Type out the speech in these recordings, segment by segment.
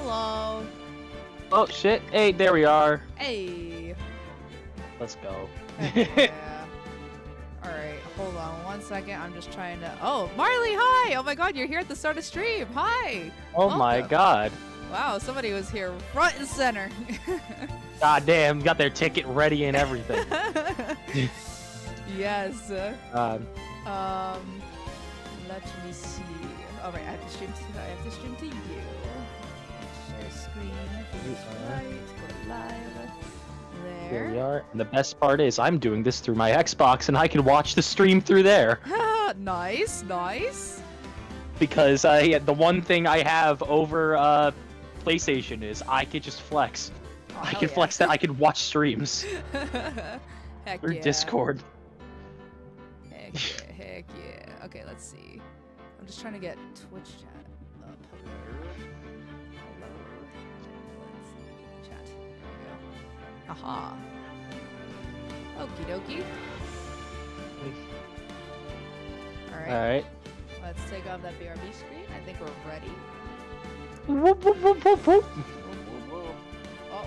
Hello. Oh shit! Hey, there we are. Hey. Let's go. Yeah. All right, hold on 1 second. I'm just trying to. Oh, Marley, hi! Oh my God, you're here at the start of stream. Hi. Oh my God. Wow, somebody was here front and center. God damn, got their ticket ready and everything. Yes. God. Let me see. All right, I have to stream to you. Share screen. Right. Go live. There we are. And the best part is I'm doing this through my Xbox and I can watch the stream through there. Nice, nice. Because the one thing I have over PlayStation is I could just flex. Oh, I can flex that I can watch streams. Heck Or yeah. Discord. Heck yeah, heck yeah. Okay, let's see. I'm just trying to get Twitch chat up. Hello. Let's see. Chat. There we go. Aha. Okie dokie. Alright. Alright. Let's take off that BRB screen. I think we're ready. Whoop, whoop, whoop, whoop, whoop. Oh.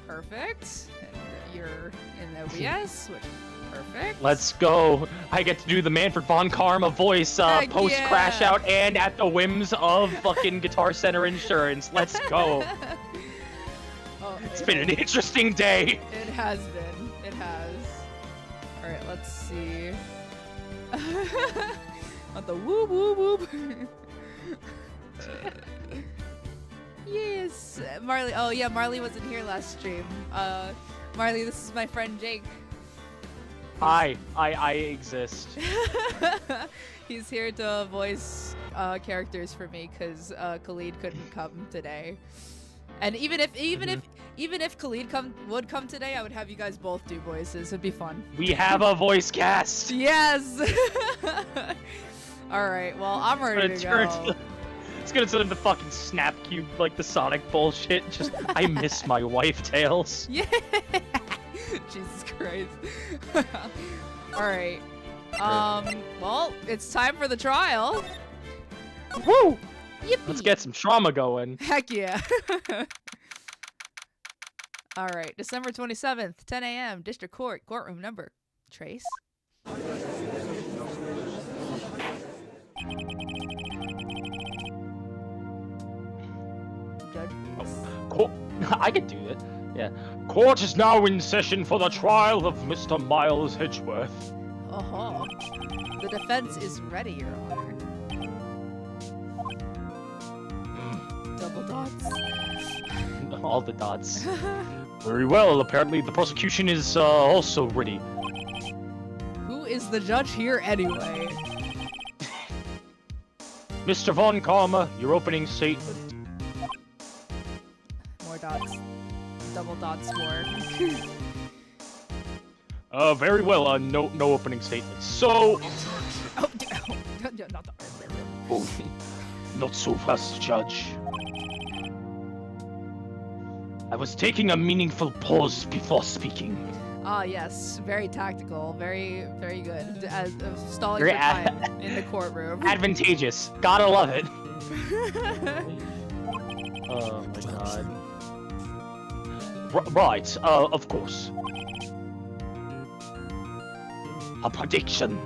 Perfect. And you're in the OBS, which perfect. Let's go. I get to do the Manfred von Karma voice Heck post yeah. crash out and at the whims of fucking Guitar Center Insurance. Let's go. Oh, It's been an interesting day. It has been. It has. Alright, let's see. On the whoop whoop whoop. Yes, Marley. Oh yeah, Marley wasn't here last stream. Marley, this is my friend Jake. Hi, I exist. He's here to voice characters for me because Khalid couldn't come today. And even if Khalid would come today, I would have you guys both do voices. It'd be fun. We have a voice cast. Yes. All right. Well, I'm ready to go. It's gonna turn into fucking Snap Cube, like the Sonic bullshit. Just, I miss my wife, Tails. Yeah. Jesus Christ. All right. Well, it's time for the trial. Woo! Yippee. Let's get some trauma going. Heck yeah. All right. December 27th, 10 a.m. District Court, courtroom number. Trace. Judge. Court. I could do it. Yeah. Court is now in session for the trial of Mr. Miles Hedgeworth. Uh-huh. The defense is ready, Your Honor. Double dots. All the dots. Very well. Apparently, the prosecution is also ready. Who is the judge here anyway? Mr. Von Karma, your opening statement. More dots. Double dots more. Very well. No opening statement. So. Oh, not the. Oh, not so fast, Judge. I was taking a meaningful pause before speaking. Ah, yes. Very tactical. Very, very good. Stalling Very for time in the courtroom. Advantageous. Gotta love it. Oh my God. Right. Of course. A prediction.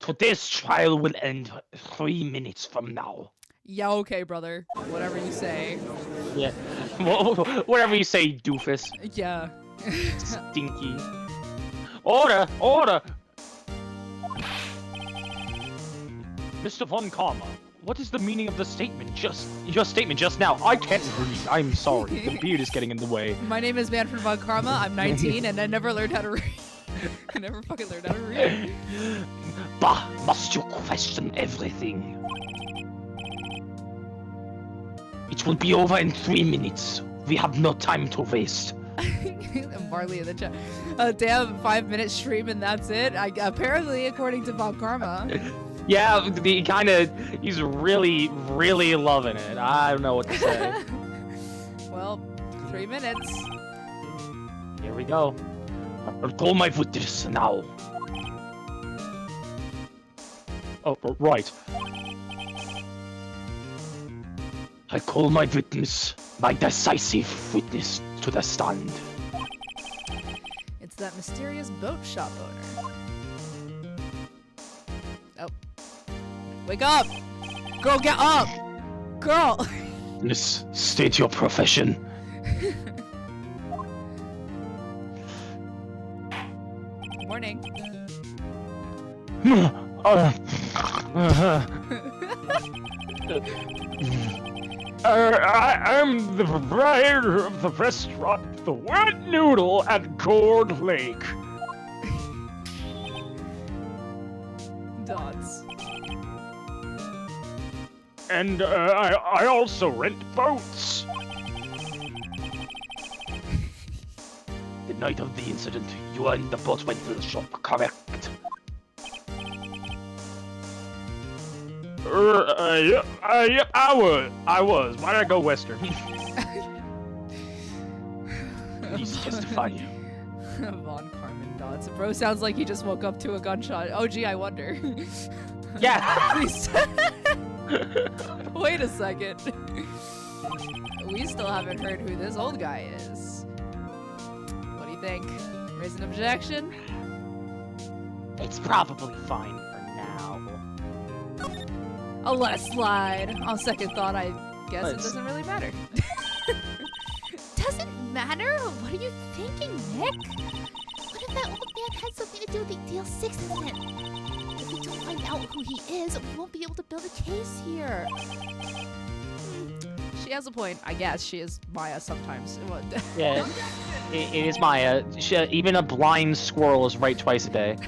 Today's trial will end 3 minutes from now. Yeah, okay, brother. Whatever you say. Yeah. Whatever you say, doofus. Yeah. Stinky. Order! Order! Mr. Von Karma, what is the meaning of the statement your statement just now? I can't read. I'm sorry. The beard is getting in the way. My name is Manfred von Karma. I'm 19 and I never learned how to read. I never fucking learned how to read. Bah, must you question everything? It will be over in 3 minutes. We have no time to waste. Marley in the chat. Damn, 5-minute stream and that's it? Apparently, according to Von Karma. Yeah, he's really, really loving it. I don't know what to say. Well, 3 minutes. Here we go. I'll call my witness now. Oh, right. I call my witness, my decisive witness, to the stand. It's that mysterious boat shop owner. Oh. Wake up! Girl, get up! Girl! Yes, state your profession. Morning. I'm the proprietor of the restaurant, The Wet Noodle at Gourd Lake. Dots. And I also rent boats. The night of the incident, you and the boat went to the shop, correct? Yep, I was. Why did I go western? Please testify. Von Carmen Dots. Bro sounds like he just woke up to a gunshot. Oh gee, I wonder. Yeah. Please. Wait a second. We still haven't heard who this old guy is. What do you think? Raise an objection? It's probably fine for now. I'll let it slide. On second thought, I guess it doesn't really matter. Doesn't matter? What are you thinking, Nick? What if that old man had something to do with the Deal 6 incident? If we don't find out who he is, we won't be able to build a case here. She has a point. I guess she is Maya sometimes. Yeah, it is Maya. Even a blind squirrel is right twice a day.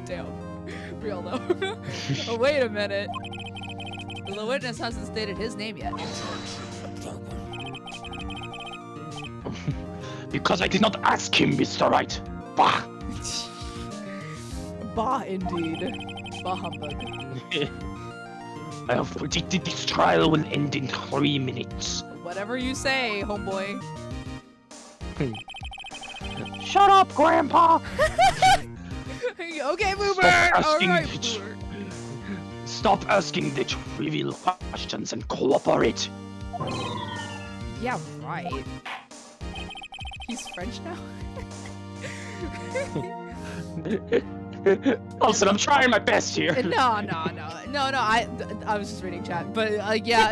Damn. Real though. Oh, wait a minute. The witness hasn't stated his name yet. Because I did not ask him, Mr. Wright. Bah! Bah, indeed. Bah humbug. I have predicted this trial will end in 3 minutes. Whatever you say, homeboy. Shut up, Grandpa! Okay, Boomer! Alright, Boomer. Stop asking the trivial questions and cooperate. Yeah, right. He's French now? Listen, I'm trying my best here. No, I was just reading chat, but yeah,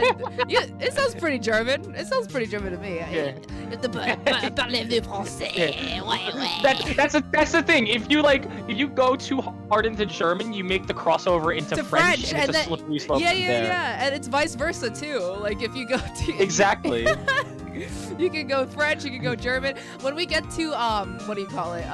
it sounds pretty German. It sounds pretty German to me. Yeah. Parlez-vous français? Ouais, ouais. That's the thing. If you go too hard into German, you make the crossover into To French, and it's a then, slippery slope yeah, from there. yeah, and it's vice versa too. Like if you go to Exactly. you can go French, you can go German. When we get to what do you call it?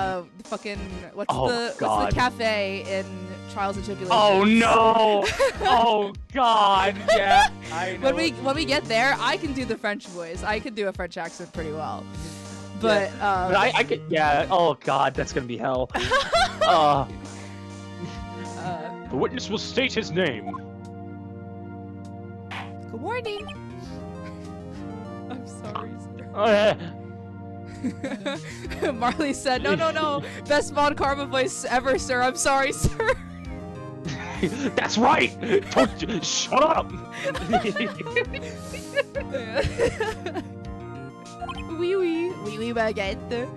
Fucking what's the cafe in Trials and Tribulations? Oh no! Oh god! Yeah, I know. When we get there, I can do the French voice. I can do a French accent pretty well. But but I could, yeah. Oh god, that's gonna be hell. The witness will state his name. Good morning. I'm sorry, sir. Marley said, no. Best Von Karma voice ever, sir. I'm sorry, sir. That's right! Shut up! Oui, baguette.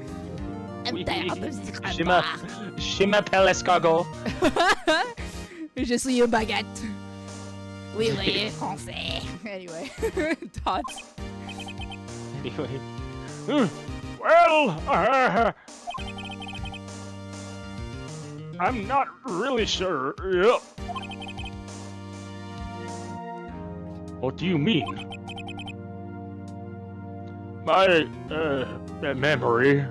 Je m'appelle escargot. Je suis une baguette. Oui, français. Anyway, Dots. Anyway. Well, I'm not really sure. Yep. What do you mean? My, memory.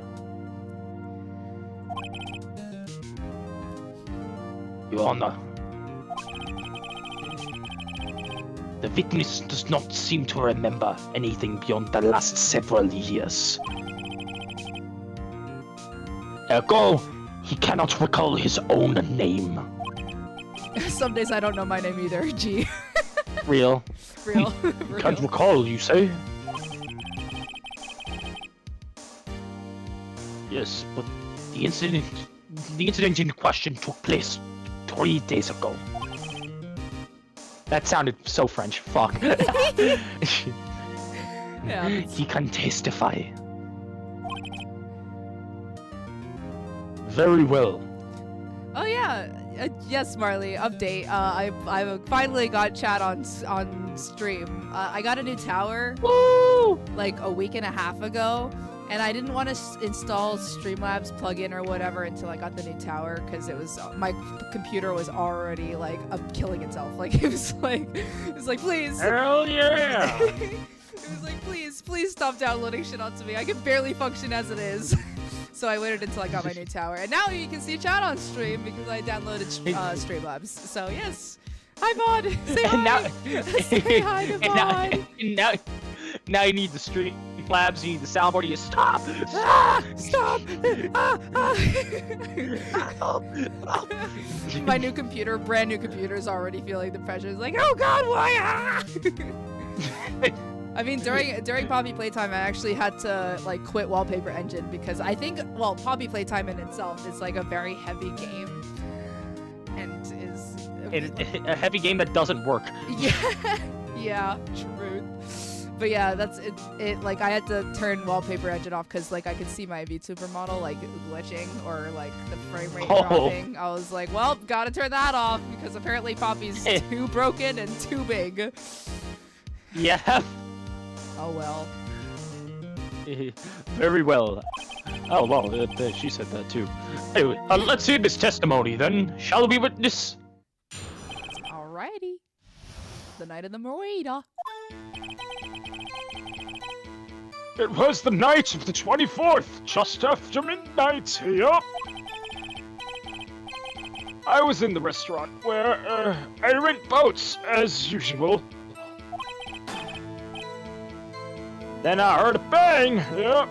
Your Honor. The witness does not seem to remember anything beyond the last several years. Ergo, he cannot recall his own name. Some days I don't know my name either. Gee. Real. Real. Can't recall, you say? Yes, but the incident in question took place 3 days ago. That sounded so French. Fuck. Yeah. He can testify. Very well. Oh yeah. Yes, Marley. Update. I finally got chat on stream. I got a new tower. Woo! Like a week and a half ago, and I didn't want to install Streamlabs plugin or whatever until I got the new tower because it was my computer was already like killing itself. Like it was like please. Hell yeah! It was like please stop downloading shit onto me. I can barely function as it is. So I waited until I got my new tower, and now you can see chat on stream because I downloaded Streamlabs. So yes, hi Vaughn. Say hi. Say hi to Vaughn. Now you need the Streamlabs, you need the soundboard, you stop! Stop! My new computer, brand new computer, is already feeling the pressure. It's like, oh god, why? I mean, during Poppy Playtime, I actually had to like quit Wallpaper Engine because I think, well, Poppy Playtime in itself is like a very heavy game, and is A heavy game that doesn't work. Yeah, truth. But yeah, that's it. Like I had to turn Wallpaper Engine off because like I could see my VTuber model like glitching or like the frame rate dropping. I was like, well, gotta turn that off because apparently Poppy's too broken and too big. Yeah. Oh well. Very well. Oh well, she said that too. Anyway, let's hear this testimony then. Shall we witness? Alrighty. The night of the Moeda. It was the night of the 24th, just after midnight. Yup. I was in the restaurant where I rent boats as usual. Then I heard a bang. Yep.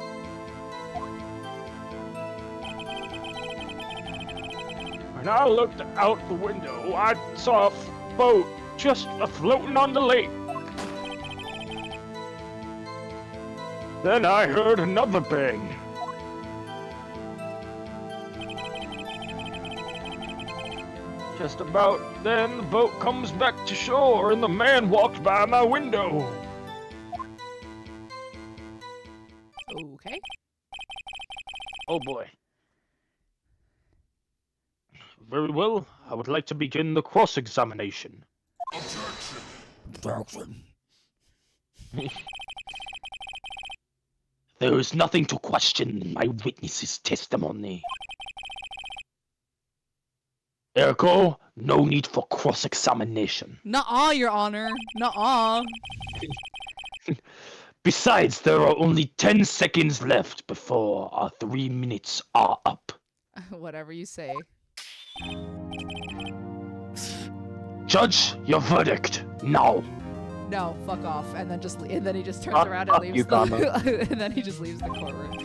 When I looked out the window, I saw a boat just floating on the lake. Then I heard another bang. Just about then, the boat comes back to shore and the man walked by my window. Okay. Oh boy. Very well, I would like to begin the cross-examination. Objection. There is nothing to question in my witness's testimony. Ergo, no need for cross-examination. Nuh-uh, Your Honor. Nuh-uh. Besides, there are only 10 seconds left before our 3 minutes are up. Whatever you say. Judge, your verdict, now. No, fuck off. And then he just turns around and leaves and then he just leaves the courtroom.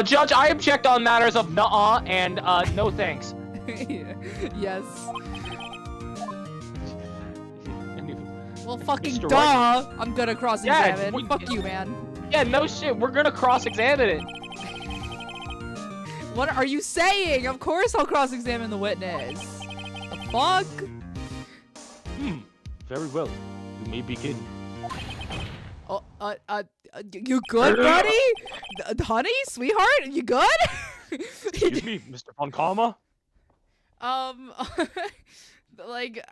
Judge, I object on matters of nuh-uh and no thanks. Yes. Well, fucking Mr. duh! Right. I'm gonna cross-examine. Yeah, Fuck you, man. Yeah, no shit. We're gonna cross-examine it. What are you saying? Of course I'll cross-examine the witness. The fuck? Very well. You may begin. Oh, you good, buddy? Honey, sweetheart, you good? Excuse me, Mr. Von Karma? Like,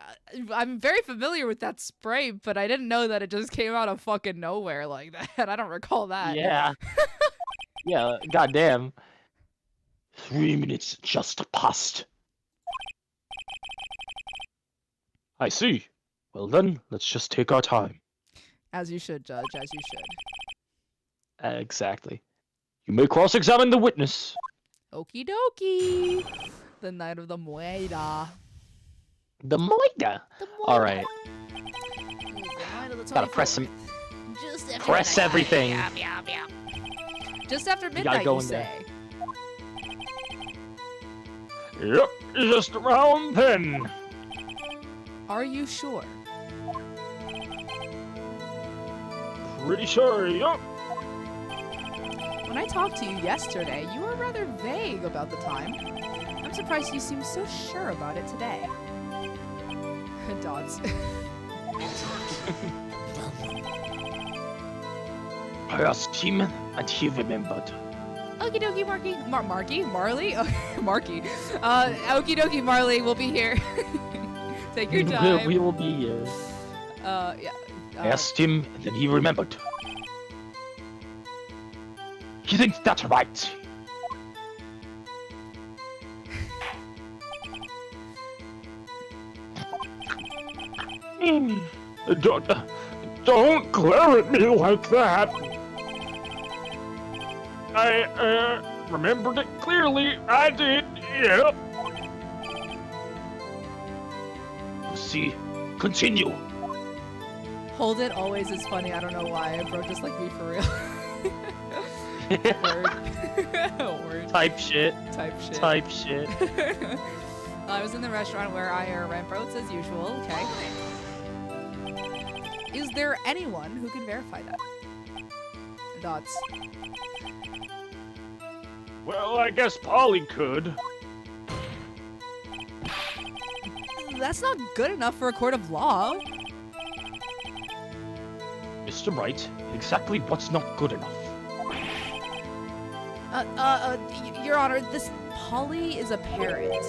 I'm very familiar with that spray, but I didn't know that it just came out of fucking nowhere like that. I don't recall that. Yeah. Yeah, goddamn. 3 minutes just passed. I see. Well then, let's just take our time. As you should, Judge, as you should. Exactly. You may cross-examine the witness. Okie dokie. The night of the Moeda. The Moida. All right. Gotta press some. Press everything. Just after midnight, you say. Yep, just around then. Are you sure? Pretty sure, yup. When I talked to you yesterday, you were rather vague about the time. I'm surprised you seem so sure about it today. Dots. I asked him, and he remembered. Okie dokie, Marky. Marky? Marley? Marky. Okie dokie, Marley, we'll be here. Take your time. We will be here. Yeah. I asked him, and then he remembered. He thinks that's right. Don't glare at me like that. I remembered it clearly. I did. Yep. See, continue. Hold it always is funny. I don't know why. Bro, just like me for real. Word. Word. Type shit. Type shit. Type shit. I was in the restaurant where I ran boats as usual. Okay. Is there anyone who can verify that? Dots. Well, I guess Polly could. That's not good enough for a court of law. Mr. Wright, exactly what's not good enough? Your Honor, this Polly is a parrot.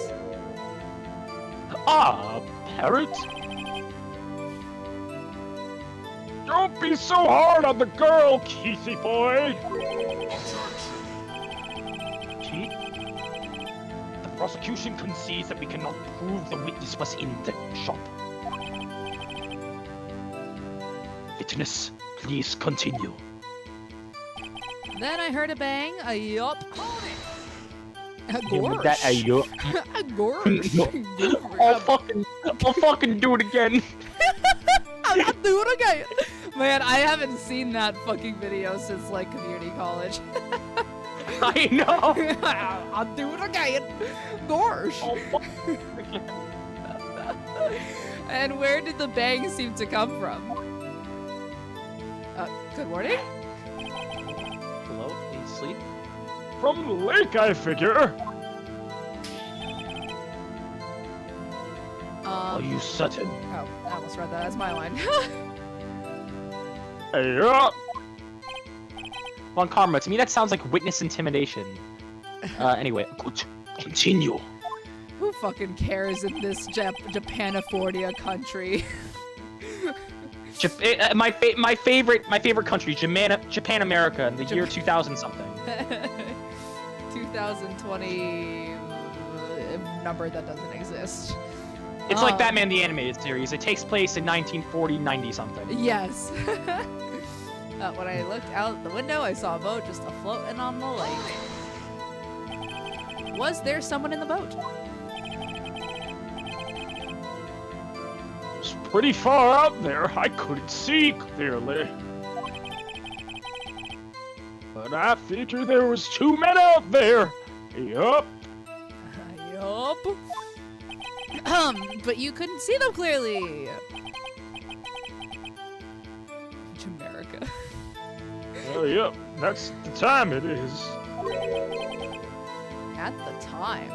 Ah, parrot? Don't be so hard on the girl, Keithy boy! Keith? The prosecution concedes that we cannot prove the witness was in the shop. Witness, please continue. Then I heard a bang, a yup. A With that, gorsh. A gorsh. I'll fucking do it again. I'll do it again. Man, I haven't seen that fucking video since like community college. I know. I'll do it again. Gorsh. And where did the bang seem to come from? Good morning? Hello? Are you asleep? From the lake, I figure. Are you certain? Oh, I almost read that as my line. Yeah. Von Karma, to me that sounds like witness intimidation. Anyway, continue. Who fucking cares in this Japanifornia country? My favorite country, Japan America, in the year 2000 something. 2020 number that doesn't exist. It's like Batman the Animated Series. It takes place in 1940, 90 something. Yes. When I looked out the window, I saw a boat just a-floating on the lake. Was there someone in the boat? It was pretty far out there. I couldn't see clearly. But I figured there was 2 men out there. Yup. Yup. But you couldn't see them clearly. Jamaica. Oh, yep. That's the time it is. At the time.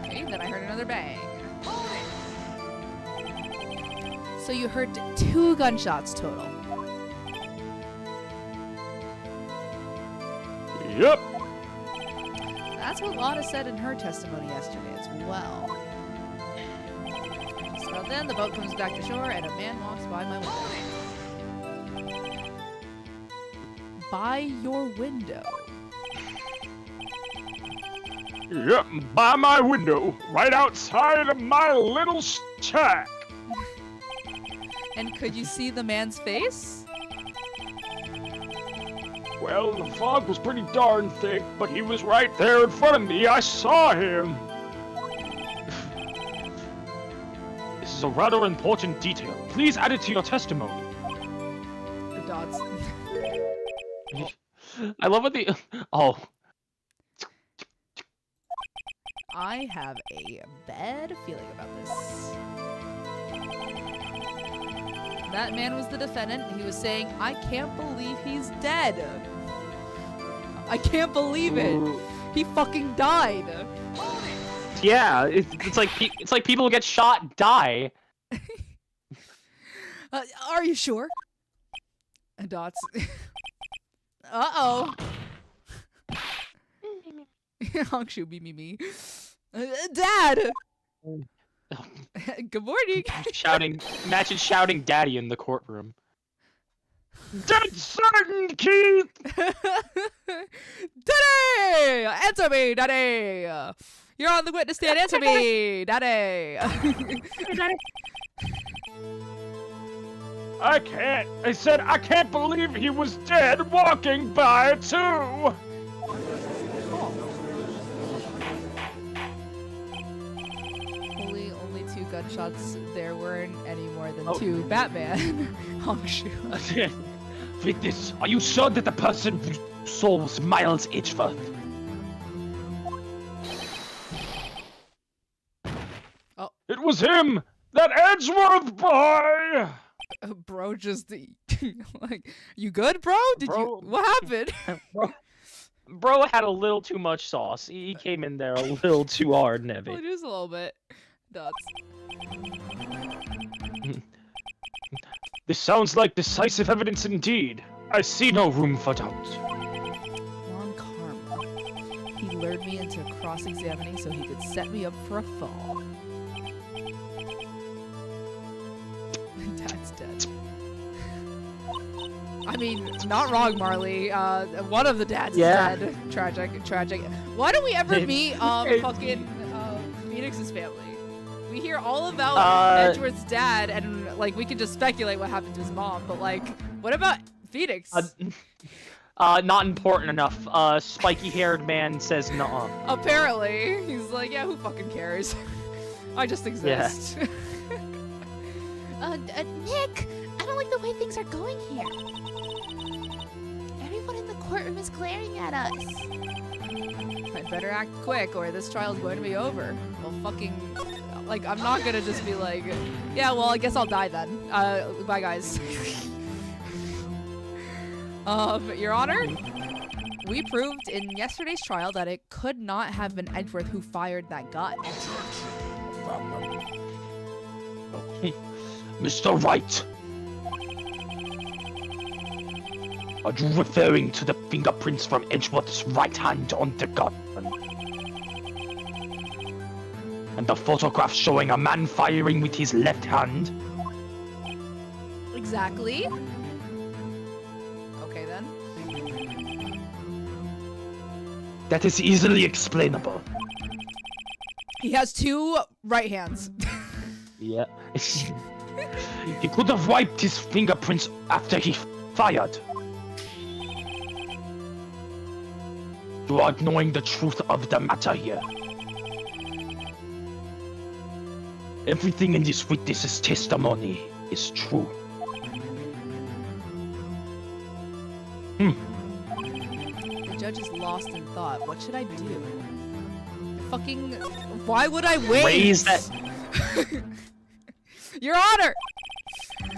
Okay, then I heard another bang. So you heard 2 gunshots total. Yep. That's what Lotta said in her testimony yesterday as well. So then the boat comes back to shore and a man walks by my window. By your window? Yep, by my window, right outside of my little shack. And could you see the man's face? Well, the fog was pretty darn thick, but he was right there in front of me. I saw him. This is a rather important detail. Please add it to your testimony. The dots. I love what the... Oh. I have a bad feeling about this. That man was the defendant. He was saying, I can't believe he's dead. I can't believe it. He fucking died. Yeah, it's like people get shot die. Are you sure? Dots. Uh-oh. Hongshu me. Dad! Good morning. Imagine shouting "Daddy" in the courtroom. Dead certain, Keith. Daddy! Answer me, Daddy! You're on the witness stand. Answer me, Daddy! I can't. I said I can't believe he was dead walking by too. Only 2 gunshots. There weren't any more than 2. Batman. Hongshu. Witness, are you sure that the person who saw was Miles Edgeworth? Oh. It was him! That Edgeworth boy! Bro, just like, you good, bro? What happened? Bro had a little too much sauce. He came in there a little too hard, Nevi. Well, just a little bit. Dots. This sounds like decisive evidence indeed. I see no room for doubt. Juan Karma. He lured me into cross-examining so he could set me up for a fall. Dad's dead. I mean, not wrong, Marley. One of the dads is dead. Tragic. Why don't we ever meet fucking Phoenix's family? We hear all about Edgeworth's dad, and like we can just speculate what happened to his mom. But like, what about Phoenix? Not important enough. Spiky-haired man says no. Apparently, he's like, yeah, who fucking cares? I just exist. Nick, I don't like the way things are going here. Everyone in the courtroom is glaring at us. I better act quick, or this trial's going to be over. Well, fucking. Like, I'm not gonna just be like, yeah, well, I guess I'll die then. Bye, guys. Your Honor, we proved in yesterday's trial that it could not have been Edgeworth who fired that gun. Mr. Wright! Are you referring to the fingerprints from Edgeworth's right hand on the gun? And the photograph showing a man firing with his left hand? Exactly. Okay, then. That is easily explainable. He has 2 right hands. Yeah. He could have wiped his fingerprints after he fired. You are knowing the truth of the matter here. Everything in this witness's testimony is true. The judge is lost in thought. What should I do? Fucking... Why would I wait? Raise that... Your Honor!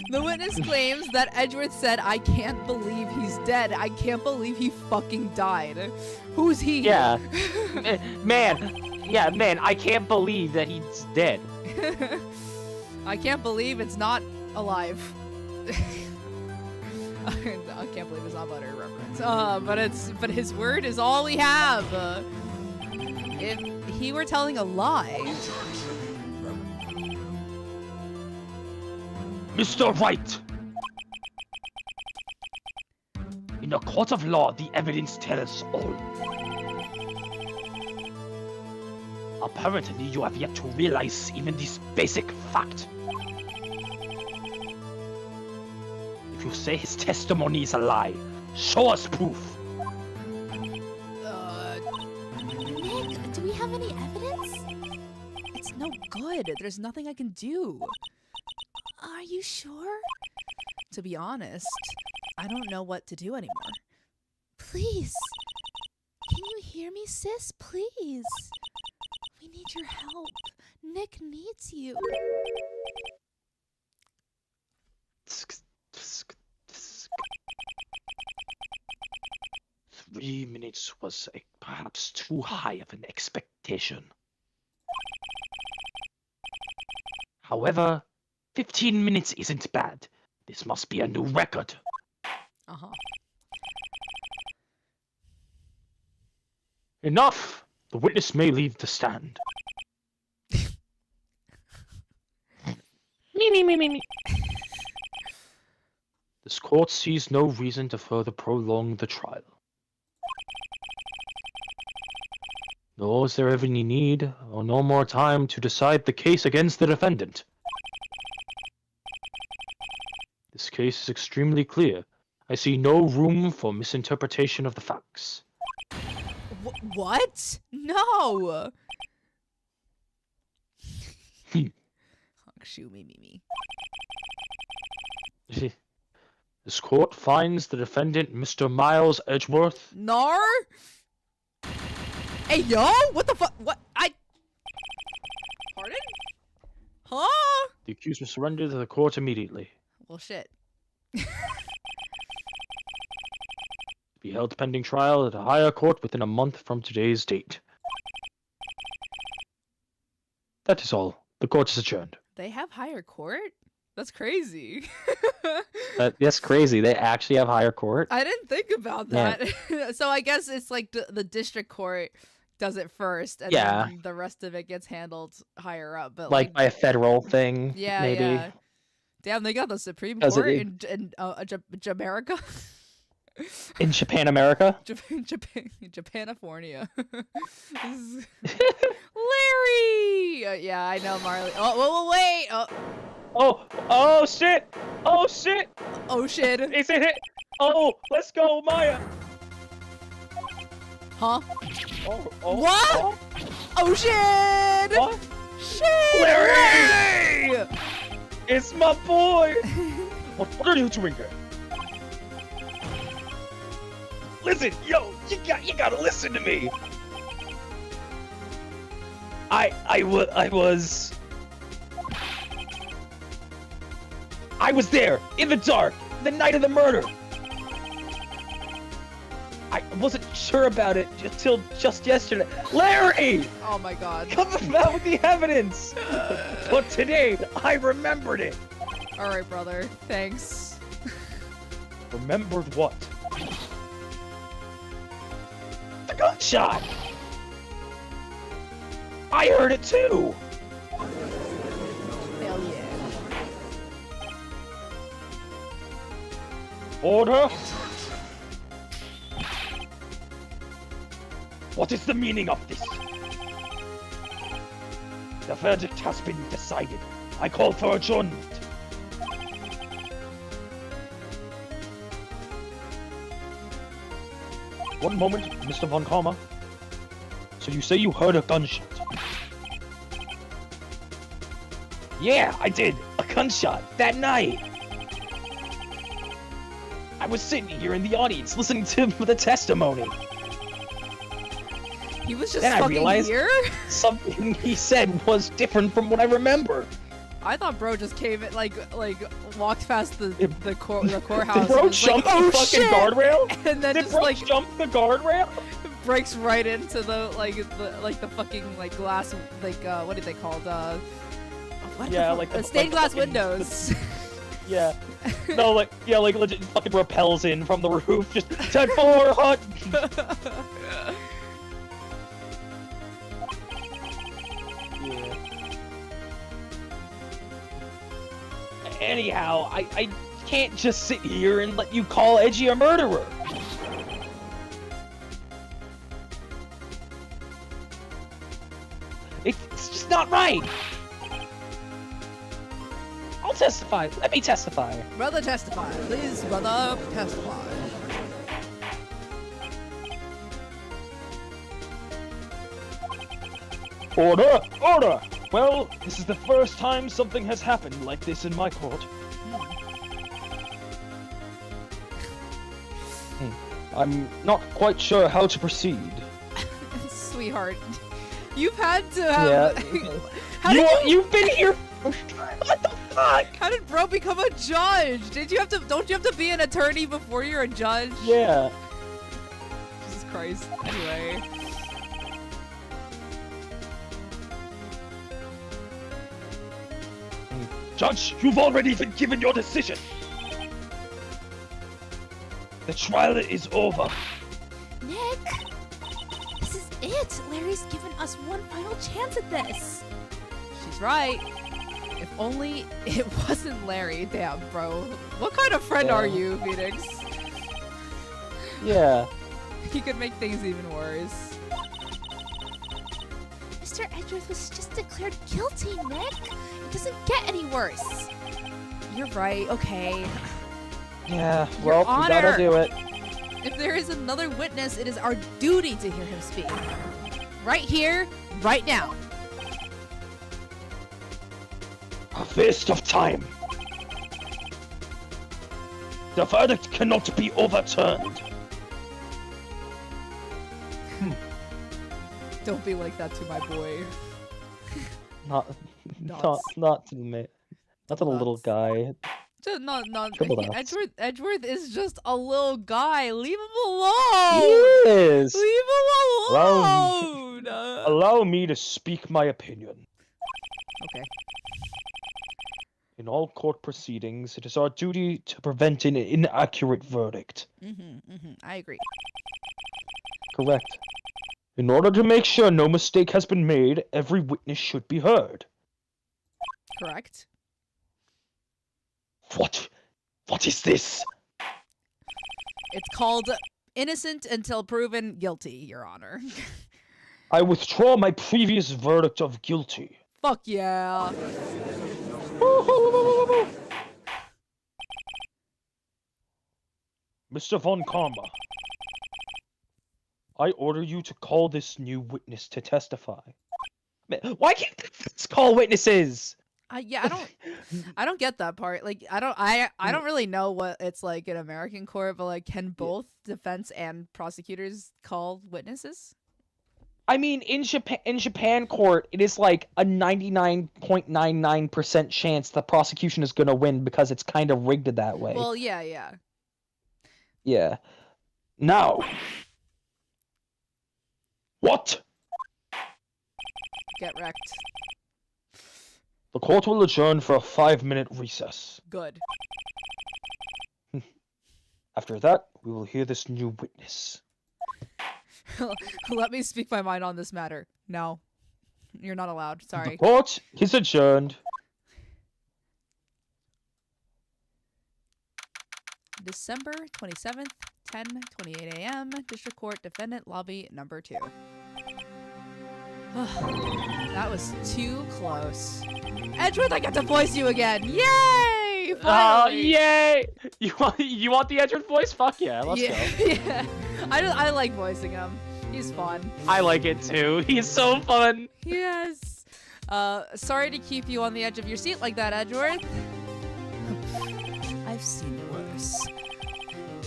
The witness claims that Edgeworth said, I can't believe he's dead. I can't believe he fucking died. Who's he? Yeah. Man. Yeah, man, I can't believe that he's dead. I can't believe it's not alive. I can't believe it's not butter reference. But his word is all we have. If he were telling a lie. Mr. Wright! In a court of law, the evidence tells all. Apparently, you have yet to realize even this basic fact. If you say his testimony is a lie, show us proof. Nick, do we have any evidence? It's no good. There's nothing I can do. Are you sure? To be honest, I don't know what to do anymore. Please. Can you hear me, sis? Please. We need your help. Nick needs you. 3 minutes was perhaps too high of an expectation. However, 15 minutes isn't bad. This must be a new record. Uh-huh. Enough! The witness may leave the stand. Me. This court sees no reason to further prolong the trial. Nor is there ever any need or no more time to decide the case against the defendant. This case is extremely clear. I see no room for misinterpretation of the facts. What? No! Shoot me. This court finds the defendant, Mr. Miles Edgeworth. Nar? Hey, yo! What the fuck? What? Pardon? Huh? The accused will surrender to the court immediately. Well, shit. Be held pending trial at a higher court within a month from today's date. That is all. The court is adjourned. They have higher court? That's crazy. That's crazy. They actually have higher court? I didn't think about that. So I guess it's like the district court does it first, and then the rest of it gets handled higher up. But like by a federal thing, yeah, maybe. Yeah. Damn, they got the Supreme Court in Jamaica. In Japan, America? Japanifornia. Larry! Yeah, I know, Marley. Oh, wait! Oh, shit! Oh, shit! Oh, shit. Is it hit? Oh, let's go, Maya! Huh? Oh, what? Oh, shit! What? Shit! Larry! It's my boy! What are you doing here? Listen, yo, you gotta listen to me. I was there in the dark the night of the murder. I wasn't sure about it until just yesterday. Larry! Oh my god. Come about with the evidence. But today I remembered it. All right, brother. Thanks. Remembered what? The gunshot! I heard it too! Hell yeah. Order? What is the meaning of this? The verdict has been decided. I call for adjournment. One moment, Mr. Von Karma. So you say you heard a gunshot? Yeah, I did. A gunshot. That night. I was sitting here in the audience listening to the testimony. He was just then fucking I realized here? Something he said was different from what I remember. I thought bro just came in, like walked past the courthouse. Did bro and jump like, the oh, fucking shit! guardrail? And then Did just bro like jump the guardrail? breaks right into the the fucking like glass what are they called? Stained glass windows. Yeah. No, like legit fucking repels in from the roof. Just 10-4 hut. Yeah. Anyhow, I can't just sit here and let you call Edgy a murderer. It's just not right. I'll testify. Let me testify. Brother, testify. Please, brother, testify. Order! Order! Well, this is the first time something has happened like this in my court. I'm not quite sure how to proceed. Sweetheart, you've had to have... Yeah. You've been here... What the fuck? How did bro become a judge? Don't you have to be an attorney before you're a judge? Yeah. Jesus Christ. Anyway. Judge, you've already been given your decision. The trial is over. Nick! This is it! Larry's given us one final chance at this! She's right. If only it wasn't Larry. Damn, bro. What kind of friend are you, Phoenix? Yeah. He could make things even worse. Mr. Edgeworth was just declared guilty, Nick! It doesn't get any worse! You're right, okay. Yeah, Your well, we gotta Honor. do it. If there is another witness, it is our duty to hear him speak. Right here, right now. A waste of time. The verdict cannot be overturned. Don't be like that to my boy. Not to me. Not to the little Nuts. guy. No, Triple nuts. Edgeworth is just a little guy. Leave him alone. Yes. Leave him alone. Allow me to speak my opinion. Okay. In all court proceedings, it is our duty to prevent an inaccurate verdict. I agree. Correct. In order to make sure no mistake has been made, every witness should be heard. Correct. What is this? It's called innocent until proven guilty, Your Honor. I withdraw my previous verdict of guilty. Fuck yeah. Mr. Von Karma, I order you to call this new witness to testify. Why can't this call witnesses? Yeah, I don't get that part. Like, I don't really know what it's like in American court, but like, can both defense and prosecutors call witnesses? I mean, in Japan court, it is like a 99.99% chance the prosecution is gonna win because it's kind of rigged that way. Well, yeah. Yeah. Now. What? Get wrecked. The court will adjourn for a 5-minute recess. Good. After that, we will hear this new witness. Let me speak my mind on this matter. No. You're not allowed. Sorry. The court is adjourned. December 27th, 10:28 a.m. District Court Defendant Lobby Number 2. That was too close. Edgeworth, I get to voice you again! Yay! Finally! Yay! You want the Edgeworth voice? Fuck yeah, let's go. Yeah. I like voicing him. He's fun. I like it too. He's so fun. Yes. Sorry to keep you on the edge of your seat like that, Edgeworth. I've seen worse.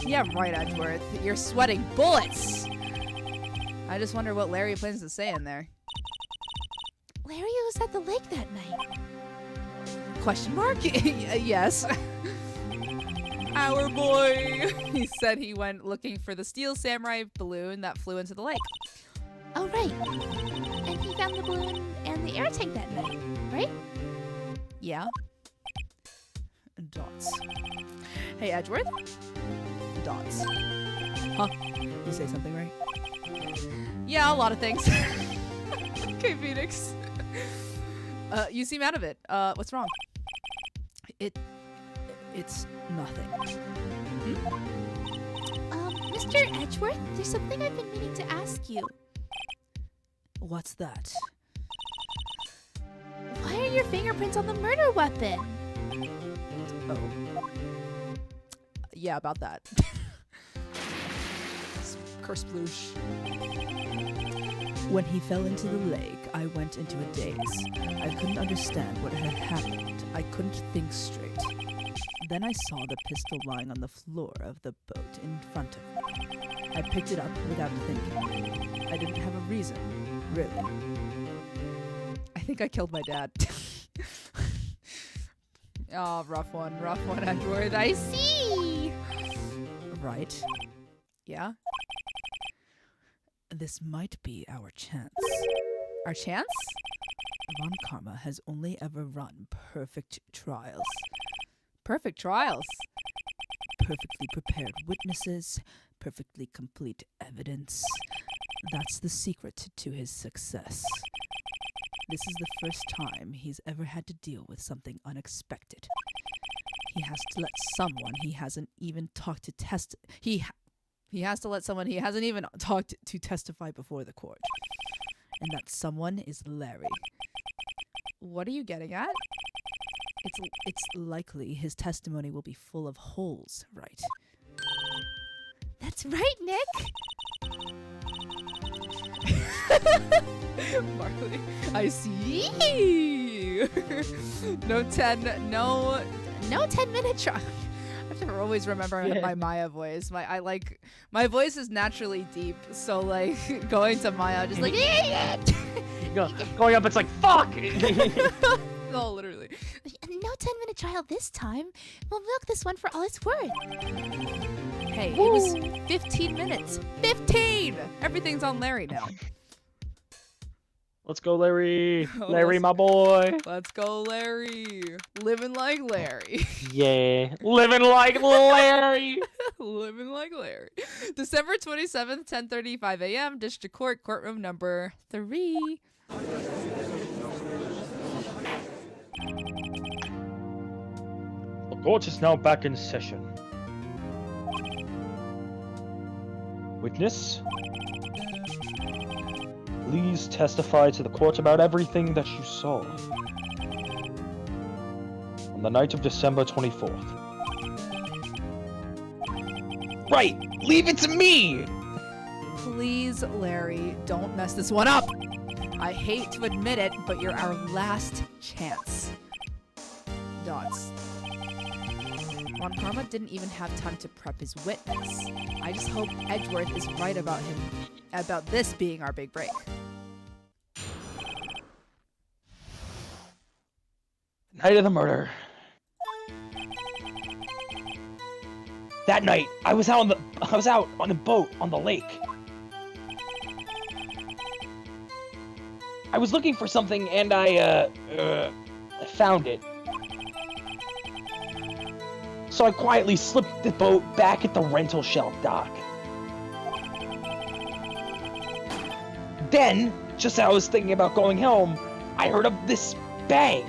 Yeah, right, Edgeworth. You're sweating bullets. I just wonder what Larry plans to say in there. Larry was at the lake that night. Question mark? Yes. Our boy. He said he went looking for the steel samurai balloon that flew into the lake. Oh, right. And he found the balloon and the air tank that night, right? Yeah. Dots. Hey, Edgeworth. Dots. Huh? You say something right? Yeah, a lot of things. Okay, Phoenix. You seem out of it. What's wrong? It's nothing. Mr. Edgeworth, there's something I've been meaning to ask you. What's that? Why are your fingerprints on the murder weapon? Oh. Yeah, about that. Curse sploosh. When he fell into the lake, I went into a daze. I couldn't understand what had happened. I couldn't think straight. Then I saw the pistol lying on the floor of the boat in front of me. I picked it up without thinking. I didn't have a reason, really. I think I killed my dad. Oh, rough one, Edgeworth. I see. Right. Yeah? This might be our chance. Our chance? Von Karma has only ever run perfect trials. Perfect trials? Perfectly prepared witnesses, perfectly complete evidence. That's the secret to his success. This is the first time he's ever had to deal with something unexpected. He has to let someone he hasn't even talked to he has to let someone he hasn't even talked to testify before the court. And that someone is Larry. What are you getting at? It's likely his testimony will be full of holes, right? That's right, Nick. Marley, I see. No 10-minute trial. I have to always remember my Maya voice. My voice is naturally deep, so like going to Maya, just like Going up, it's like fuck. no, literally. No 10-minute trial this time. We'll milk this one for all it's worth. Hey, it was 15 minutes. 15. Everything's on Larry now. Let's go, Larry. Oh, Larry, my boy. Let's go, Larry. Living like Larry. Yeah, living like Larry. Living like Larry. December 27th, 10:35 a.m. District Court, courtroom number 3. The court is now back in session. Witness, please testify to the court about everything that you saw on the night of December 24th. Right! Leave it to me! Please, Larry, don't mess this one up. I hate to admit it, but you're our last chance. Dots. Von Karma didn't even have time to prep his witness. I just hope Edgeworth is right about this being our big break. Night of the murder. That night, I was out on a boat on the lake. I was looking for something and I found it. So I quietly slipped the boat back at the rental shelf dock. Then, just as I was thinking about going home, I heard of this bang.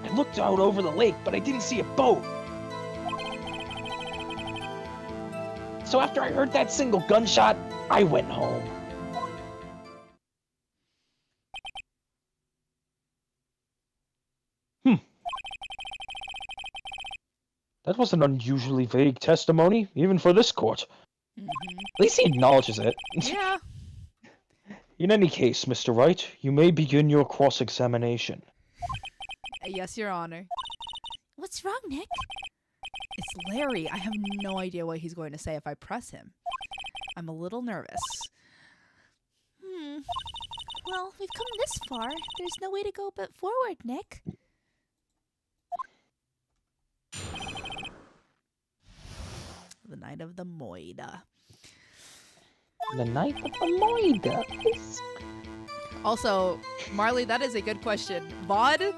I looked out over the lake, but I didn't see a boat. So after I heard that single gunshot, I went home. That was an unusually vague testimony, even for this court. Mm-hmm. At least he acknowledges it. Yeah. In any case, Mr. Wright, you may begin your cross-examination. Yes, Your Honor. What's wrong, Nick? It's Larry. I have no idea what he's going to say if I press him. I'm a little nervous. Well, we've come this far. There's no way to go but forward, Nick. The night of the Moida. The night of the Moida. Also, Marley, that is a good question. Vod,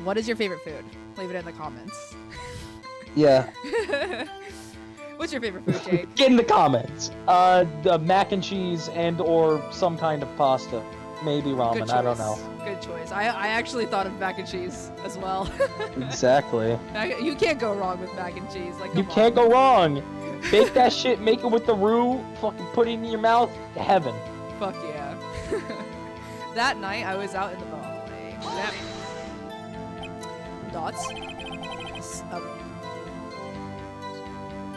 what is your favorite food? Leave it in the comments. Yeah. What's your favorite food, Jake? Get in the comments. The mac and cheese and or some kind of pasta. Maybe ramen, I don't know. Good choice. I actually thought of mac and cheese as well. Exactly. You can't go wrong with mac and cheese. Like, You come can't on. go wrong. Bake that shit, make it with the roux, fucking put it in your mouth, to heaven. Fuck yeah. That night, I was out in the ballway. Yep. Dots.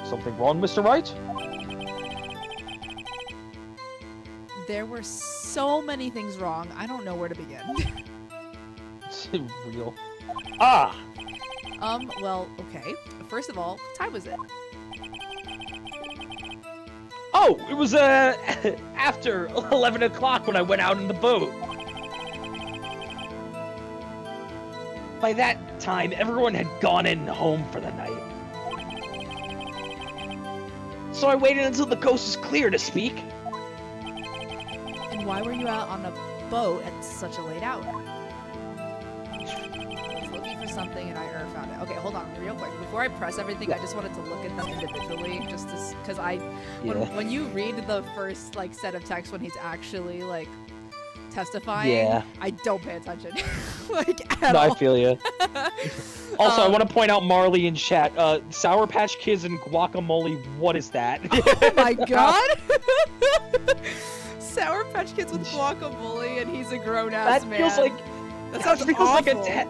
Something wrong, Mr. Wright? There were so many things wrong. I don't know where to begin. It's real. Ah! Well, okay. First of all, what time was it? Oh, it was, after 11 o'clock when I went out in the boat. By that time, everyone had gone in home for the night. So I waited until the coast was clear to speak. And why were you out on a boat at such a late hour? I was looking for something and I found it. Okay, hold on, real quick. Before I press everything, I just wanted to look at them individually, just to, because when you read the first like set of text when he's actually like testifying, I don't pay attention. Like at all. I feel you. Also, I want to point out Marley in chat. Sour Patch Kids and guacamole. What is that? Oh my god! Sour Patch Kids with guacamole, and he's a grown-ass man. That feels like that sounds feels awful. like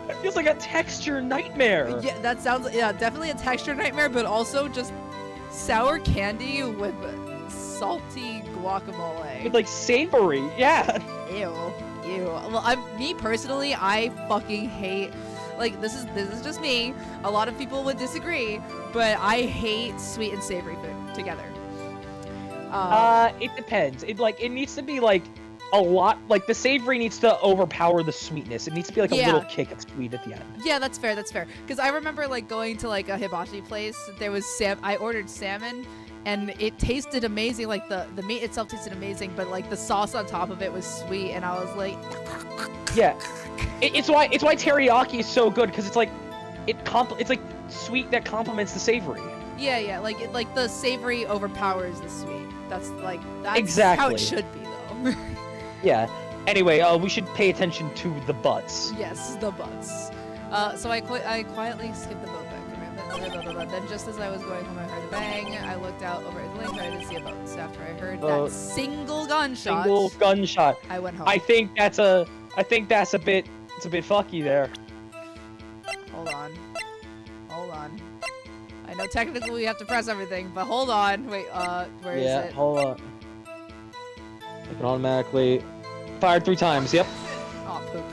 that feels like a texture nightmare. Yeah, that sounds definitely a texture nightmare, but also just sour candy with salty guacamole. With like savory, yeah. Ew. Well, me personally, I fucking hate. Like this is just me. A lot of people would disagree, but I hate sweet and savory food together. It depends. It needs to be like a lot. Like the savory needs to overpower the sweetness. It needs to be like a little kick of sweet at the end. Yeah, that's fair. That's fair. Because I remember like going to like a hibachi place. There was I ordered salmon, and it tasted amazing. Like the meat itself tasted amazing, but like the sauce on top of it was sweet, and I was like, yeah. It's why teriyaki is so good, because it's like it's like sweet that complements the savory. Yeah. Like the savory overpowers the sweet. That's exactly how it should be though. Yeah. Anyway, we should pay attention to the butts. Yes, the butts. So I quietly skipped the boat back. Then just as I was going home, I heard a bang. I looked out over the lake, but I didn't see a boat. So after I heard that single gunshot, I went home. I think that's a bit. It's a bit fucky there. Hold on. I know technically we have to press everything, but hold on. Wait, where is it? Yeah, hold on. It can automatically fired 3 times. Yep. Oh, poop.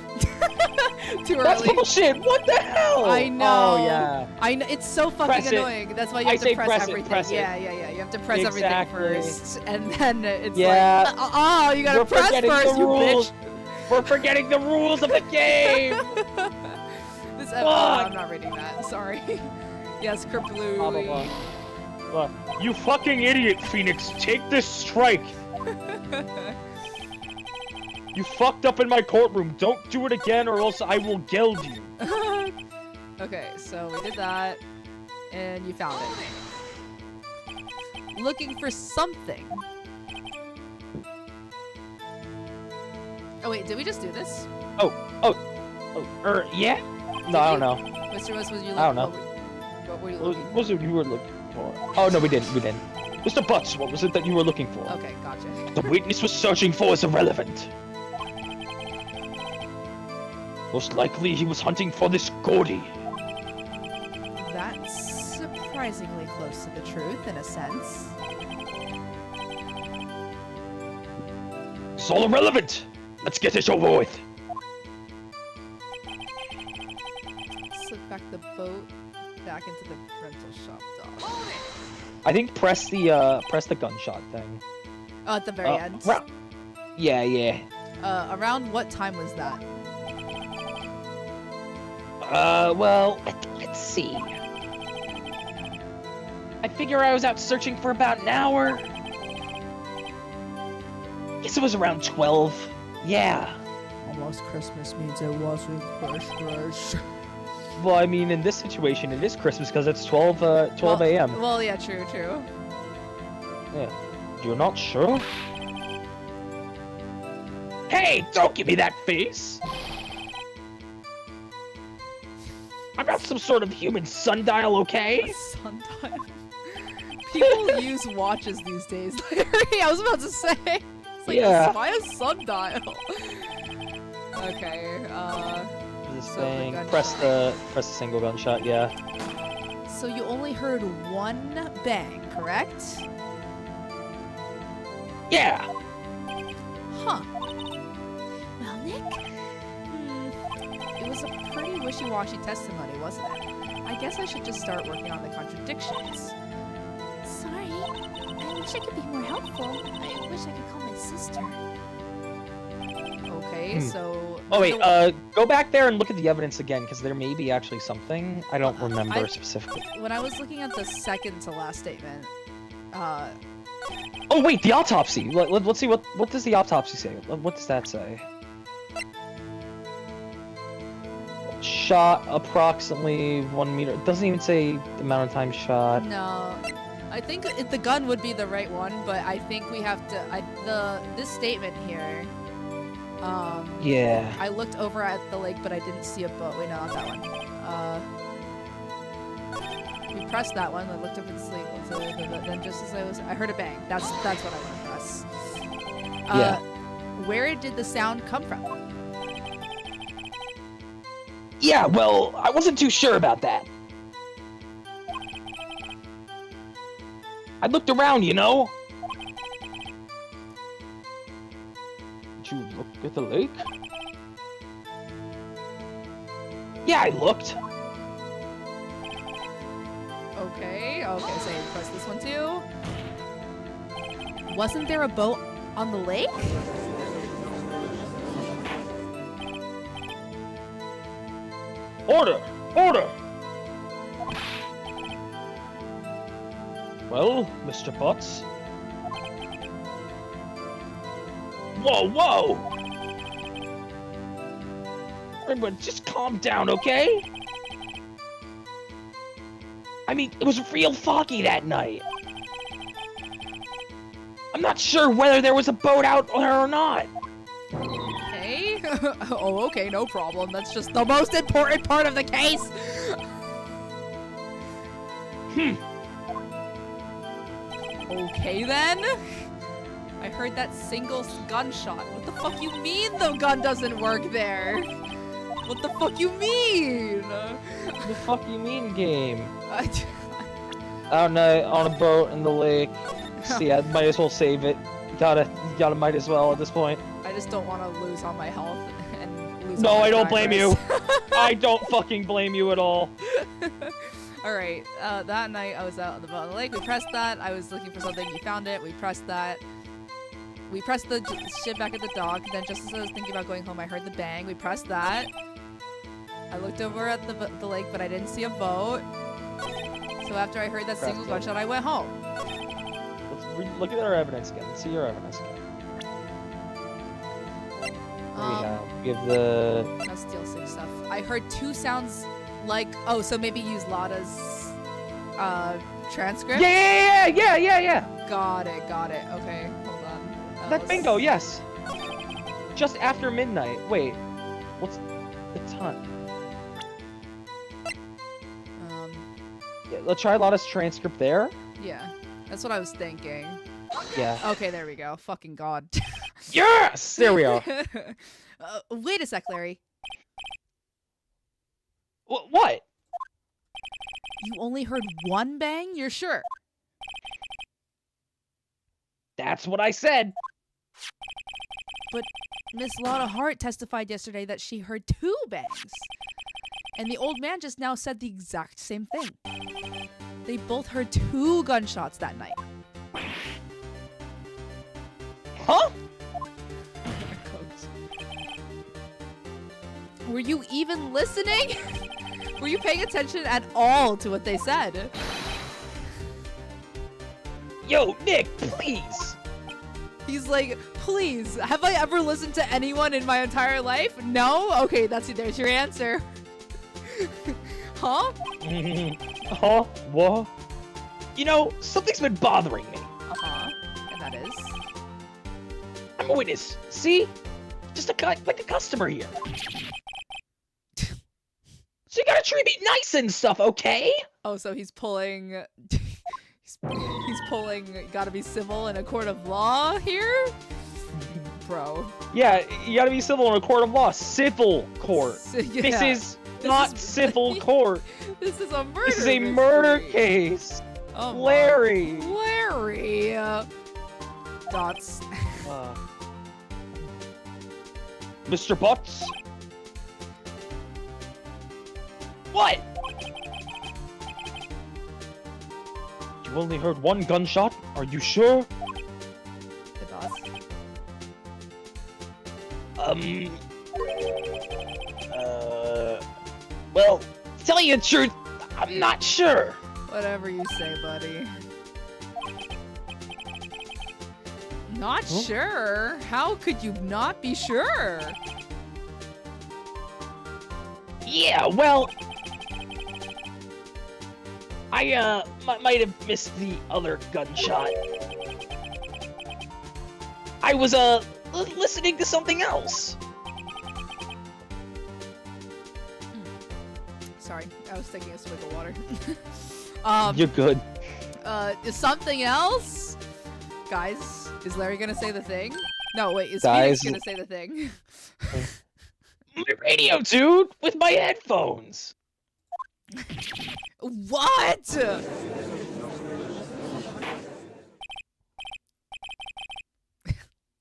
Too early. That's bullshit. What the hell? I know. Oh yeah. I know. It's so fucking annoying. That's why you have to press everything. Yeah. You have to press everything first, and then it's like, oh, you gotta press first, you bitch. We're forgetting the rules of the game. I'm not reading that. Sorry. Yes, Kerplooey. You fucking idiot, Phoenix. Take this strike. You fucked up in my courtroom. Don't do it again, or else I will geld you. Okay, so we did that, and you found it. Looking for something. Oh wait, did we just do this? Yeah? No, I don't know. Mr. West, was you looking? I don't know. What were you looking for? What was it you were looking for? Oh, no, we didn't. Mr. Butts, what was it that you were looking for? Okay, gotcha. The witness was searching for is irrelevant. Most likely he was hunting for this Gordy. That's surprisingly close to the truth, in a sense. It's all irrelevant. Let's get it over with. Slip back the boat back into the rental shop, dog. I think press the gunshot thing. Oh, at the very end. Yeah. Around what time was that? Well, let's see. I figure I was out searching for about an hour. Guess it was around 12. Yeah. Almost Christmas means it wasn't Christmas. Well, I mean, in this situation, it is Christmas because it's 12 a.m. Well, yeah, true. Yeah. You're not sure? Hey, don't give me that face! I'm not some sort of human sundial, okay? A sundial? People use watches these days, Larry. I was about to say. It's like, why a sundial? Okay, This so thing, press the single gunshot, yeah. So you only heard one bang, correct? Yeah! Huh. Well, Nick? It was a pretty wishy-washy testimony, wasn't it? I guess I should just start working on the contradictions. Sorry. I wish I could be more helpful. I wish I could call my sister. Okay, so... Oh wait, go back there and look at the evidence again, because there may be actually something. I don't remember specifically. When I was looking at the second to last statement, Oh wait, the autopsy. Let's see what does the autopsy say. What does that say? Shot approximately 1 meter. It doesn't even say the amount of time shot. No. I think the gun would be the right one, but I think we have to. This statement here. Yeah. I looked over at the lake, but I didn't see a boat. Wait, no, not that one. We pressed that one. I looked over the sleep. Then just as I heard a bang. That's what I want to press. Yeah. Where did the sound come from? Yeah. Well, I wasn't too sure about that. I looked around, you know. Did you look at the lake? Yeah, I looked. Okay, so you press this one too. Wasn't there a boat on the lake? Order! Order! Well, Mr. Potts. Whoa! Everyone, just calm down, okay? I mean, it was real foggy that night. I'm not sure whether there was a boat out there or not. Okay. Oh, okay, no problem. That's just the most important part of the case. Okay then. I heard that single gunshot. What the fuck you mean the gun doesn't work there? What the fuck you mean? What the fuck you mean, game? Out night on a boat in the lake. See, I might as well save it. Gotta might as well at this point. I just don't want to lose all my health and lose. No, all my I don't blame you. progress. I don't fucking blame you at all. Alright, that night I was out on the boat on the lake. We pressed that. I was looking for something. You found it. We pressed that. We pressed the shit back at the dock. Then just as I was thinking about going home, I heard the bang. We pressed that. I looked over at the lake, but I didn't see a boat. So after I heard that single gunshot, I went home. Let's look at our evidence again. Let's see your evidence again. We have the... That's Steel 6 stuff. I heard two sounds like... Oh, so maybe use Lada's transcript? Yeah! Got it. Okay, hold on. That's bingo, yes. Just after midnight. Wait, what's the time? Yeah, let's try Lada's transcript there. Yeah, that's what I was thinking. Yeah. Okay, there we go. Fucking god. Yes! There we are. Wait a sec, Larry. What? You only heard one bang? You're sure? That's what I said. But Miss Lotta Hart testified yesterday that she heard two bangs. And the old man just now said the exact same thing. They both heard two gunshots that night. Huh? Were you even listening? Were you paying attention at all to what they said? Yo, Nick, please. He's like, please, have I ever listened to anyone in my entire life? No? Okay, there's your answer. Huh? Huh? What? You know, something's been bothering me. Uh-huh. And that is? I'm a witness. See? Just like a customer here. So you gotta treat me nice and stuff, okay? Oh, so he's pulling... he's pulling gotta be civil in a court of law here? Bro. Yeah, you gotta be civil in a court of law. Civil court. Yeah. This is not civil court. This is a murder This is a mystery. murder case. Oh, Larry. Larry. Dots. Mr. Butts? What? You only heard one gunshot? Are you sure? The dots. Well, to tell you the truth, I'm not sure. Whatever you say, buddy. Not sure? How could you not be sure? Yeah, well, I might have missed the other gunshot. I was listening to something else. Sorry, I was taking a swig of water. You're good. Is something else? Guys, is Larry gonna say the thing? No, wait, is Guys. Phoenix gonna say the thing? My radio, dude, with my headphones. What?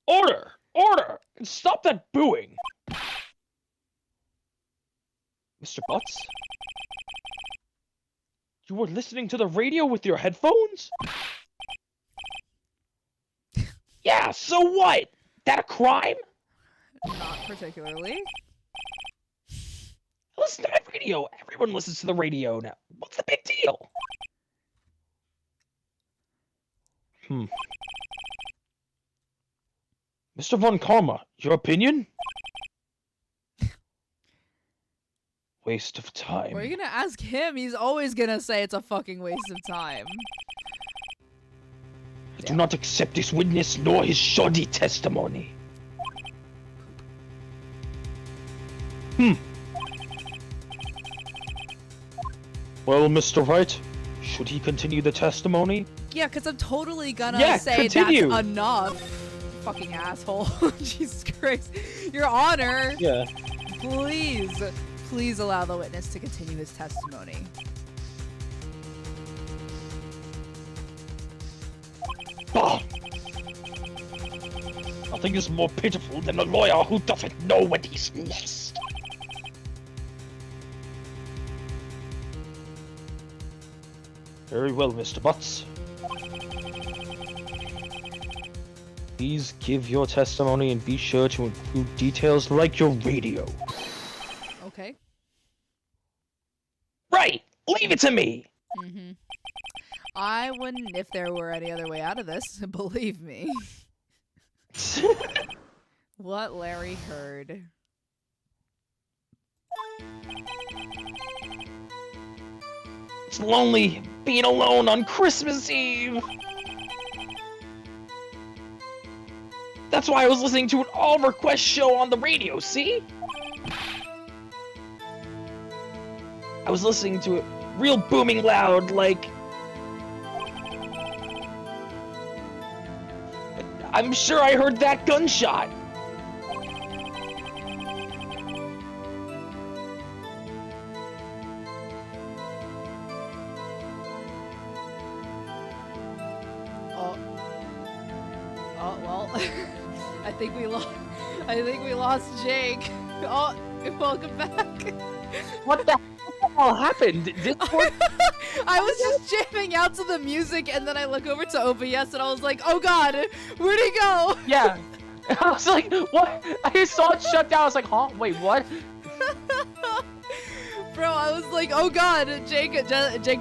Order! Order! Stop that booing! Mr. Butts? You were listening to the radio with your headphones? Yeah, so what? That a crime? Not particularly. Listen to my radio. Everyone listens to the radio now. What's the big deal? Mr. Von Karma, your opinion? Waste of time. What are you gonna ask him? He's always gonna say it's a fucking waste of time. I do not accept this witness nor his shoddy testimony. Well, Mr. Wright, should he continue the testimony? Yeah, because I'm totally gonna say continue. that's enough. Fucking asshole. Jesus Christ. Your Honor. Yeah. Please allow the witness to continue his testimony. Bah! Nothing is more pitiful than a lawyer who doesn't know when he's lost. Very well, Mr. Butts. Please give your testimony and be sure to include details like your radio. Okay. Right! Leave it to me! Mm-hmm. I wouldn't if there were any other way out of this, believe me. What Larry heard. It's lonely being alone on Christmas Eve. That's why I was listening to an all request show on the radio, see? I was listening to it real booming loud, like... I'm sure I heard that gunshot. Oh well. I think we lost Jake. Oh, welcome back. What the hell happened? I was just jamming out to the music, and then I look over to OBS, and I was like, "Oh God, where'd he go?" Yeah. I was like, what? I just saw it shut down. I was like, huh? Wait, what? Bro, I was like, "Oh God, Jake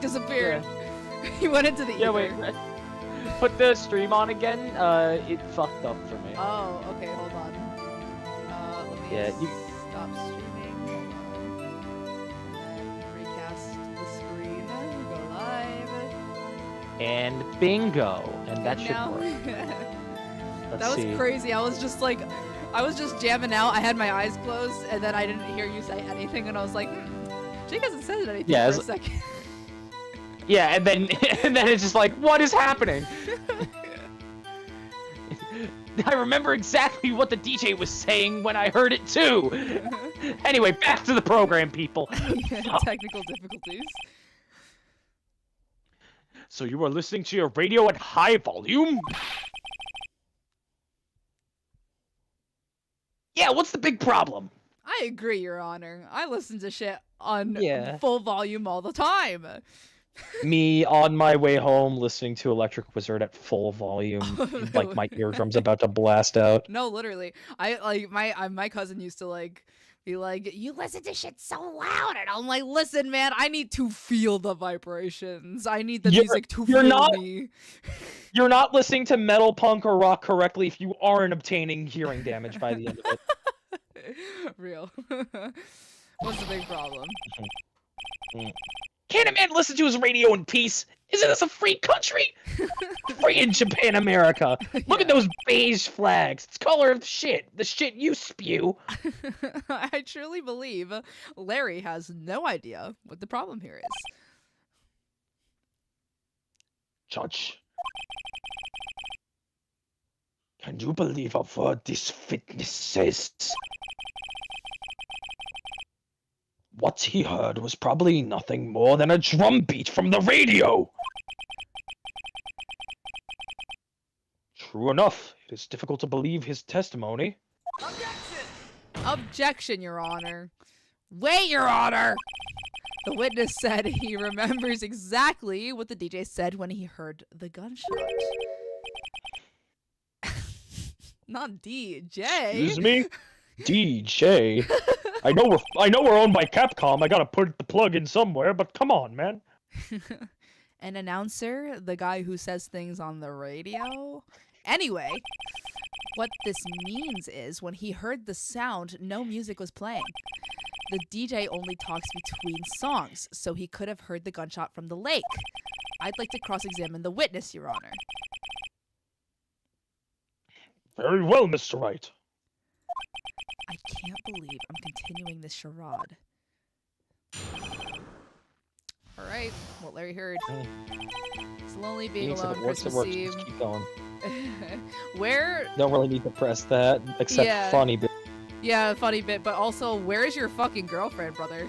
disappeared." Yeah. He went into the ether. Yeah, wait. Put the stream on again. It fucked up for me. Oh, okay, hold on. Let me stop streaming. Hold on. And then recast the screen. Go live. And bingo. And that And should now- work. That Let's was see. crazy. I was just like, I was just jamming out. I had my eyes closed, and then I didn't hear you say anything, and I was like, Jake hasn't said anything Yeah, for a second. Yeah, and then it's just like, what is happening? I remember exactly what the DJ was saying when I heard it too. Anyway, back to the program, people. Technical difficulties. So you are listening to your radio at high volume? Yeah, what's the big problem? I agree, Your Honor. I listen to shit on Yeah. full volume all the time. Me on my way home listening to Electric Wizard at full volume, like my eardrums about to blast out. No, literally. I like my cousin used to like Be like, you listen to shit so loud, and I'm like, listen, man, I need to feel the vibrations. I need the music to feel me. You're not listening to metal, punk, or rock correctly if you aren't obtaining hearing damage by the end of it. Real. What's the big problem? Can't a man listen to his radio in peace? Isn't this a free country? Free in Japan, America. Look at those beige flags. It's color of shit. The shit you spew. I truly believe Larry has no idea what the problem here is. Judge, can you believe a word this witness says? What he heard was probably nothing more than a drum beat from the radio. True enough, it is difficult to believe his testimony. Objection, Your Honor. Wait, Your Honor! The witness said he remembers exactly what the DJ said when he heard the gunshot. Not DJ. Excuse me? DJ? I know we're owned by Capcom. I gotta put the plug in somewhere, but come on, man. An announcer? The guy who says things on the radio? Anyway, what this means is when he heard the sound, no music was playing. The DJ only talks between songs, so he could have heard the gunshot from the lake. I'd like to cross-examine the witness, Your Honor. Very well, Mr. Wright. I can't believe I'm continuing this charade. Alright, what Larry heard. It's lonely being alone Christmas Eve. Just keep going. Where... Don't really need to press that, except funny bit. Yeah, funny bit, but also, where is your fucking girlfriend, brother?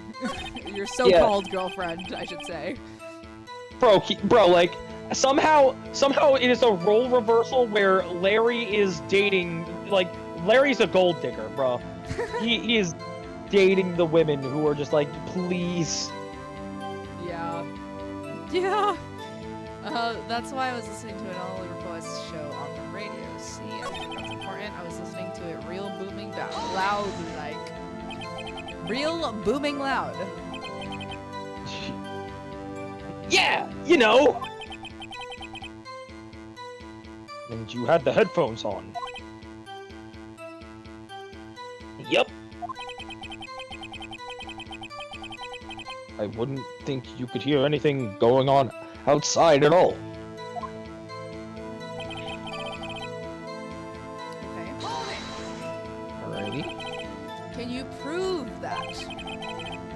Your so-called girlfriend, I should say. Bro, like, somehow it is a role reversal where Larry is dating, like, Larry's a gold digger, bro. he is dating the women who are just like, please. Yeah. Yeah. That's why I was listening to an All Over Request show on the radio. See, I think that's important. I was listening to it real booming loud, like. Real booming loud. Yeah, you know. And you had the headphones on. Yep. I wouldn't think you could hear anything going on outside at all. Okay. Alrighty. Can you prove that?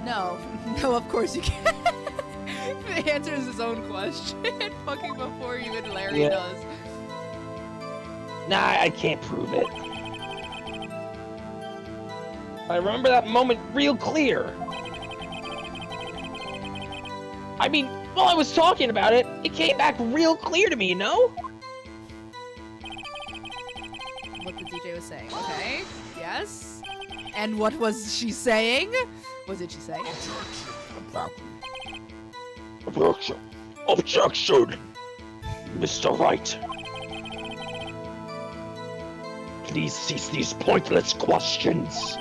No. No, of course you can't. He answers his own question fucking before even Larry does. Nah, I can't prove it. I remember that moment real clear. I mean, while I was talking about it, it came back real clear to me, you know? What the DJ was saying. Okay. Yes. And what was she saying? What did she say? Objection. Objection. Mr. Wright. Please cease these pointless questions.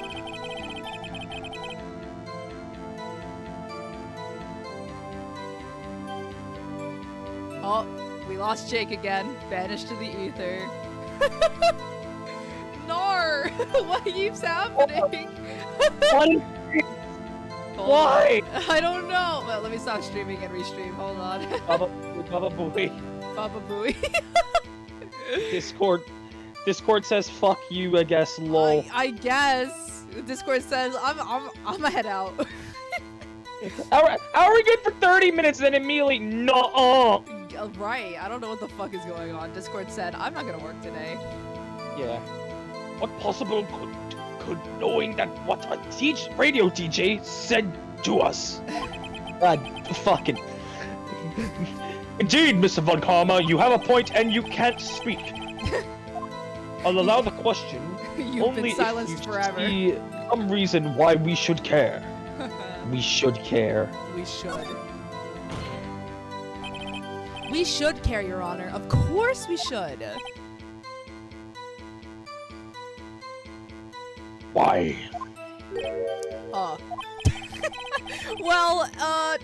Oh, we lost Jake again. Banished to the ether. Nar! What keeps happening? Why? I don't know. Well, let me stop streaming and restream. Hold on. Baba Booey. Baba Booey. Discord says fuck you, I guess, lol. I guess. Discord says I'm a head out. How are we good for 30 minutes then immediately no? Right, I don't know what the fuck is going on. Discord said, I'm not gonna work today. Yeah. What possible could knowing that what a radio DJ said to us? Fucking. Indeed, Mr. Von Karma, you have a point and you can't speak. I'll allow the question You've only been silenced if you forever. see some reason why we should care. We should care. We should. We should care, Your Honor. Of course we should. Why? Well, how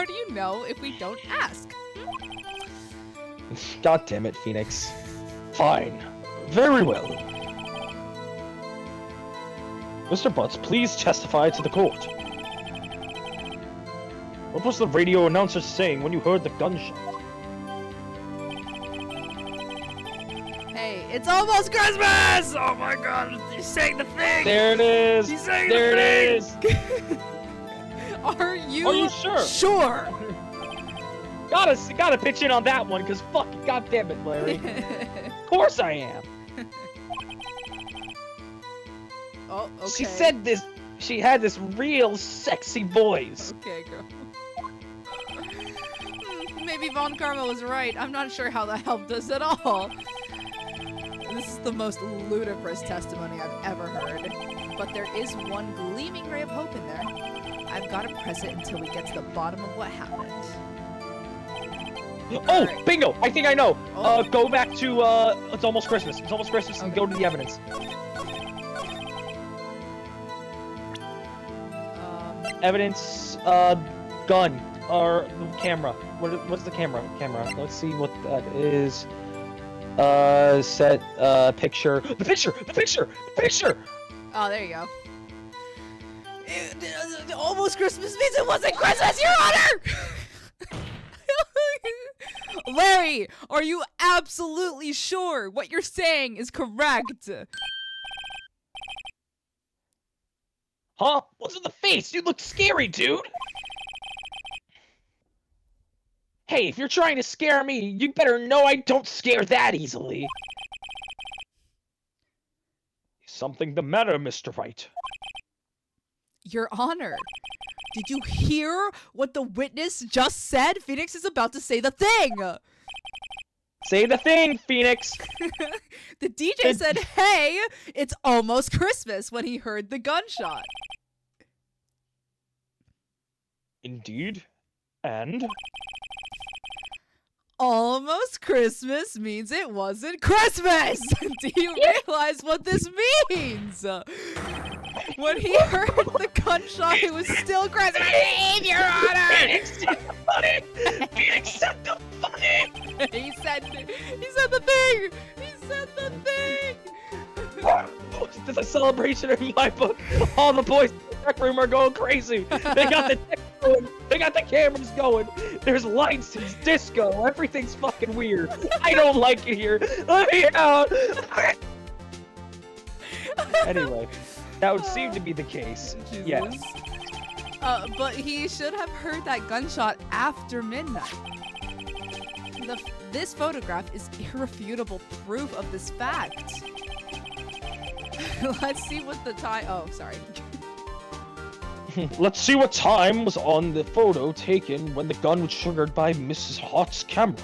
do you know if we don't ask? God damn it, Phoenix. Fine. Very well. Mr. Butts, please testify to the court. What was the radio announcer saying when you heard the gunshot? Hey, it's almost Christmas! Oh my god, he's saying the thing! There it is! He's saying there the it thing! is! Are you sure? Sure! Gotta pitch in on that one, cause fuck, god damn it, Larry. Of course I am. Oh, okay. She said this. She had this real sexy voice. Okay, girl. Maybe Von Karma was right. I'm not sure how that helped us at all. This is the most ludicrous testimony I've ever heard. But there is one gleaming ray of hope in there. I've got to press it until we get to the bottom of what happened. Oh, Right. bingo! I think I know. Oh. Go back to it's almost Christmas. It's almost Christmas, and Okay. go to the evidence. Evidence, gun or camera. What's the camera? Camera. Let's see what that is. Set picture. The picture. The picture. The picture. Oh, there you go. Almost Christmas means it wasn't Christmas, Your Honor! Larry, are you absolutely sure what you're saying is correct? Huh? What's in the face? You look scary, dude. Hey, if you're trying to scare me, you better know I don't scare that easily. Is something the matter, Mr. Wright? Your Honor, did you hear what the witness just said? Phoenix is about to say the thing! Say the thing, Phoenix! The DJ said, hey, it's almost Christmas when he heard the gunshot. Indeed. And? Almost Christmas means it wasn't Christmas! Do you realize what this means? When he heard the gunshot, it was still Christmas Eve, Your Honor! Phoenix said the funny! Phoenix said the funny! He said the thing! He said the thing! There's a celebration in my book. All the boys in the rec room are going crazy. They got the tech going. They got the cameras going. There's lights. It's disco. Everything's fucking weird. I don't like it here. Let me out. Anyway, that would seem to be the case. Jesus. Yes. But he should have heard that gunshot after midnight. This photograph is irrefutable proof of this fact. Let's see what the time. Oh, sorry. Let's see what time was on the photo taken when the gun was triggered by Mrs. Hart's camera.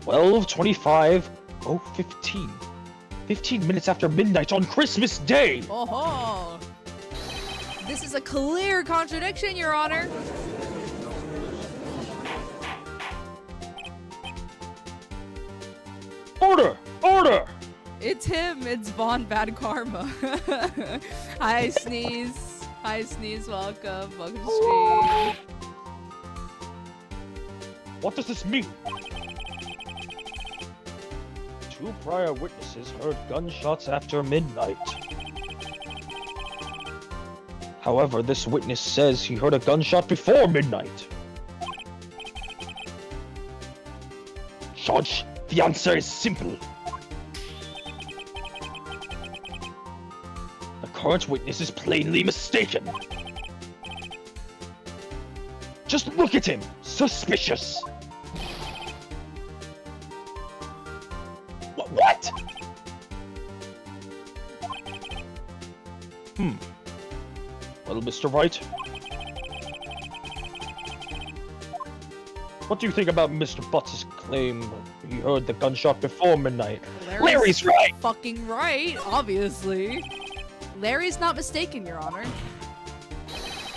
12:25:015. 15 minutes after midnight on Christmas Day. Oh, this is a clear contradiction, Your Honor. Order! Order! It's him. It's Von Bad Karma. Hi, Sneeze. Hi, Sneeze. Welcome. Welcome to stream. What does this mean? 2 prior witnesses heard gunshots after midnight. However, this witness says he heard a gunshot before midnight. Judge, the answer is simple. The current witness is plainly mistaken. Just look at him! Suspicious! What? Well, Mr. Wright? What do you think about Mr. Butts' claim that he heard the gunshot before midnight? Larry's right! Fucking right, obviously. Larry's not mistaken, Your Honor.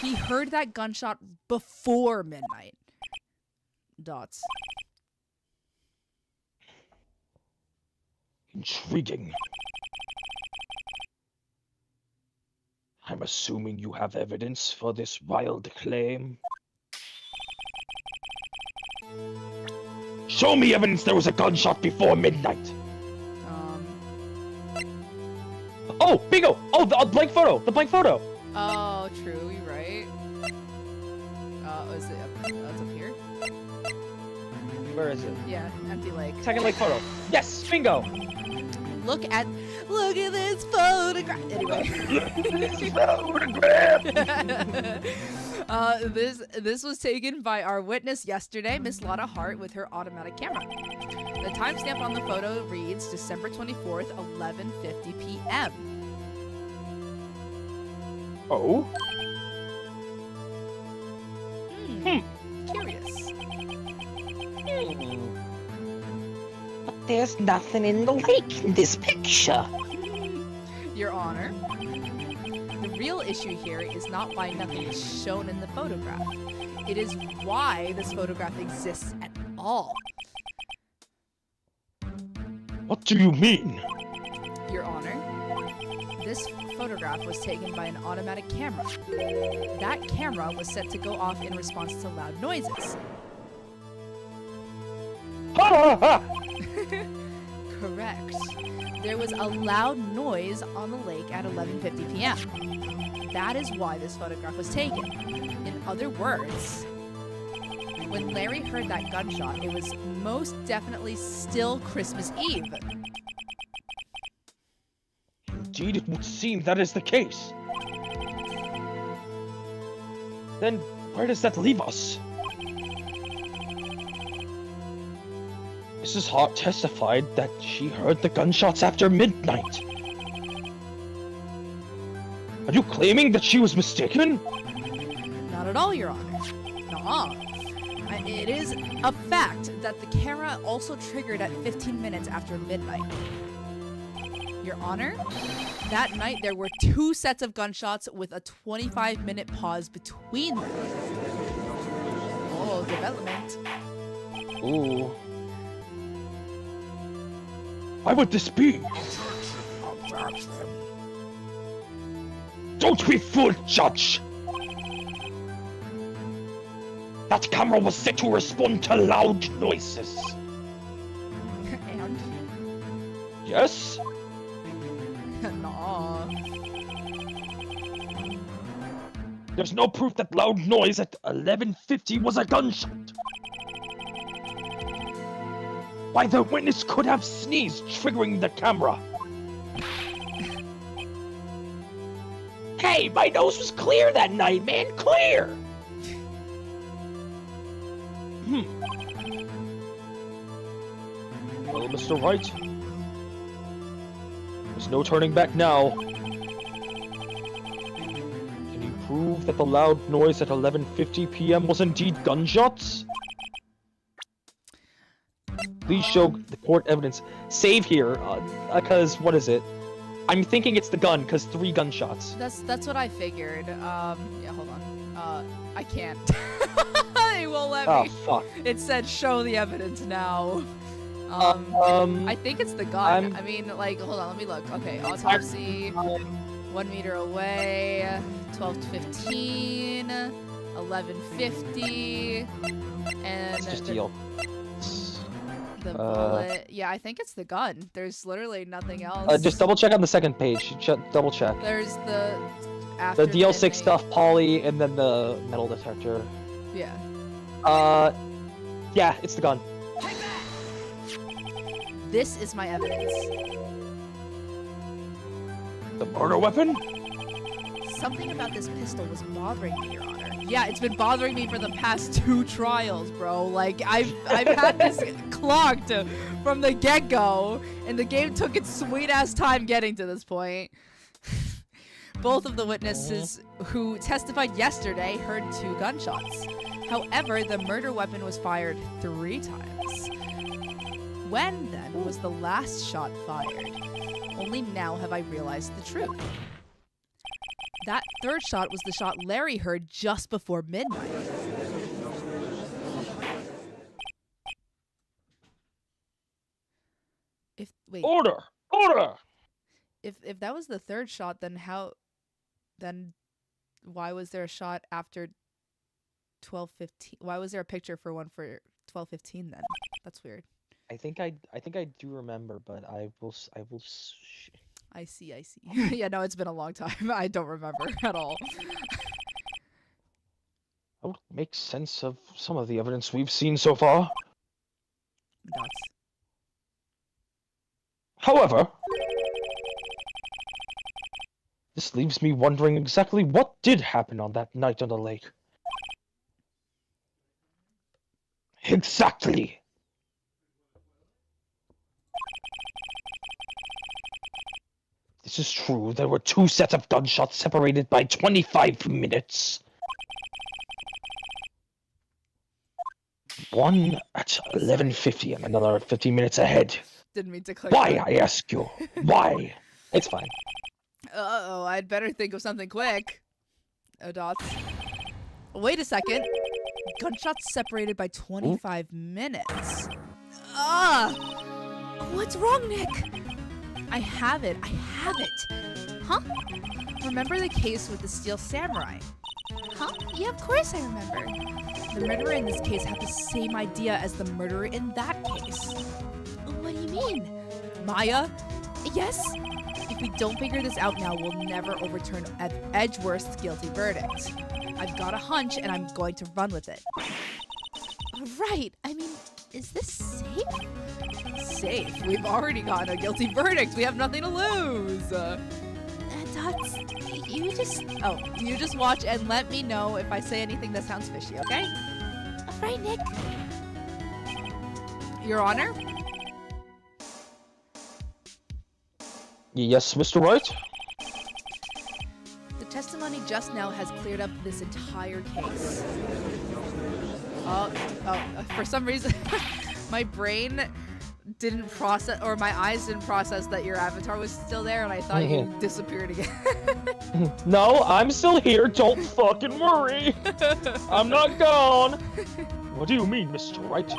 He heard that gunshot before midnight. Dots. Intriguing. I'm assuming you have evidence for this wild claim. Show me evidence there was a gunshot before midnight. Oh, bingo! Oh, the blank photo! The blank photo! Oh, true, you're right. Is it it's up here? Where is it? Yeah, empty lake. Second lake photo. Yes, bingo! Look at this photograph. Anyway. This was taken by our witness yesterday, Miss Lotta Hart, with her automatic camera. The timestamp on the photo reads December 24th, 11:50 p.m. Oh? Curious. But there's nothing in the lake in this picture. Your Honor, the real issue here is not why nothing is shown in the photograph. It is why this photograph exists at all. What do you mean? Your Honor, this photograph was taken by an automatic camera. That camera was set to go off in response to loud noises. Ha ha ha! Correct. There was a loud noise on the lake at 11:50 p.m. That is why this photograph was taken. In other words, when Larry heard that gunshot, it was most definitely still Christmas Eve. Indeed, it would seem that is the case. Then, where does that leave us? Mrs. Hart testified that she heard the gunshots after midnight. Are you claiming that she was mistaken? Not at all, Your Honor. Nuh-uh. It is a fact that the camera also triggered at 15 minutes after midnight. Your Honor, that night there were 2 sets of gunshots with a 25-minute pause between them. Oh, development. Ooh. Why would this be? Don't be fooled, Judge! That camera was set to respond to loud noises. And? Yes? Nah. There's no proof that loud noise at 11:50 was a gunshot. Why, the witness could have sneezed, triggering the camera. Hey, my nose was clear that night, man, clear! Well, Mr. Wright, there's no turning back now. Can you prove that the loud noise at 11:50 p.m. was indeed gunshots? Please show the court evidence. Save here, because what is it? I'm thinking it's the gun, because 3 gunshots. That's what I figured. Yeah, hold on. I can't. It won't let Oh, me. fuck. It said show the evidence now. I think it's the gun. I mean, like, hold on, let me look. Okay, autopsy, 1 meter away, 12 to 15, 11:50, and It's just deal. the bullet. Yeah, I think it's the gun. There's literally nothing else. Just double check on the second page. Double check. There's the after The DL6 midnight. stuff, poly, and then the metal detector. Yeah. Yeah, it's the gun. This is my evidence. The murder weapon? Something about this pistol was bothering me, Your Honor. Yeah, it's been bothering me for the past 2 trials, bro. Like, I've had this clocked from the get-go, and the game took its sweet-ass time getting to this point. Both of the witnesses who testified yesterday heard 2 gunshots. However, the murder weapon was fired 3 times. When, then, was the last shot fired? Only now have I realized the truth. That 3rd shot was the shot Larry heard just before midnight. Wait, Order! Order! if that was the third shot, then why was there a shot after 12:15? Why was there a picture for one for 12:15 then? That's weird. I think I do remember, but I will. I see. Yeah, no, it's been a long time. I don't remember at all. I would make sense of some of the evidence we've seen so far. Dots. However, this leaves me wondering exactly what did happen on that night on the lake. Exactly. This is true. There were 2 sets of gunshots separated by 25 minutes. One at 11:50 and another 15 minutes ahead. Didn't mean to click. Why, I ask you? Why? It's fine. Uh-oh, I'd better think of something quick. Oh, Dots. Wait a second. Gunshots separated by 25 minutes. Ah! What's wrong, Nick? I have it. Huh? Remember the case with the steel samurai? Huh? Yeah, of course I remember. The murderer in this case had the same idea as the murderer in that case. What do you mean? Maya, Yes? if we don't figure this out now, we'll never overturn Edgeworth's guilty verdict. I've got a hunch, and I'm going to run with it. Right. I mean, is this safe? Safe? We've already gotten a guilty verdict. We have nothing to lose. Dots, you just... Oh, you just watch and let me know if I say anything that sounds fishy, okay? Right, Nick? Your Honor? Yes, Mr. Wright? The testimony just now has cleared up this entire case. For some reason, my brain didn't process, or my eyes didn't process that your avatar was still there, and I thought you disappeared again. No, I'm still here. Don't fucking worry. I'm not gone. What do you mean, Mr. Wright?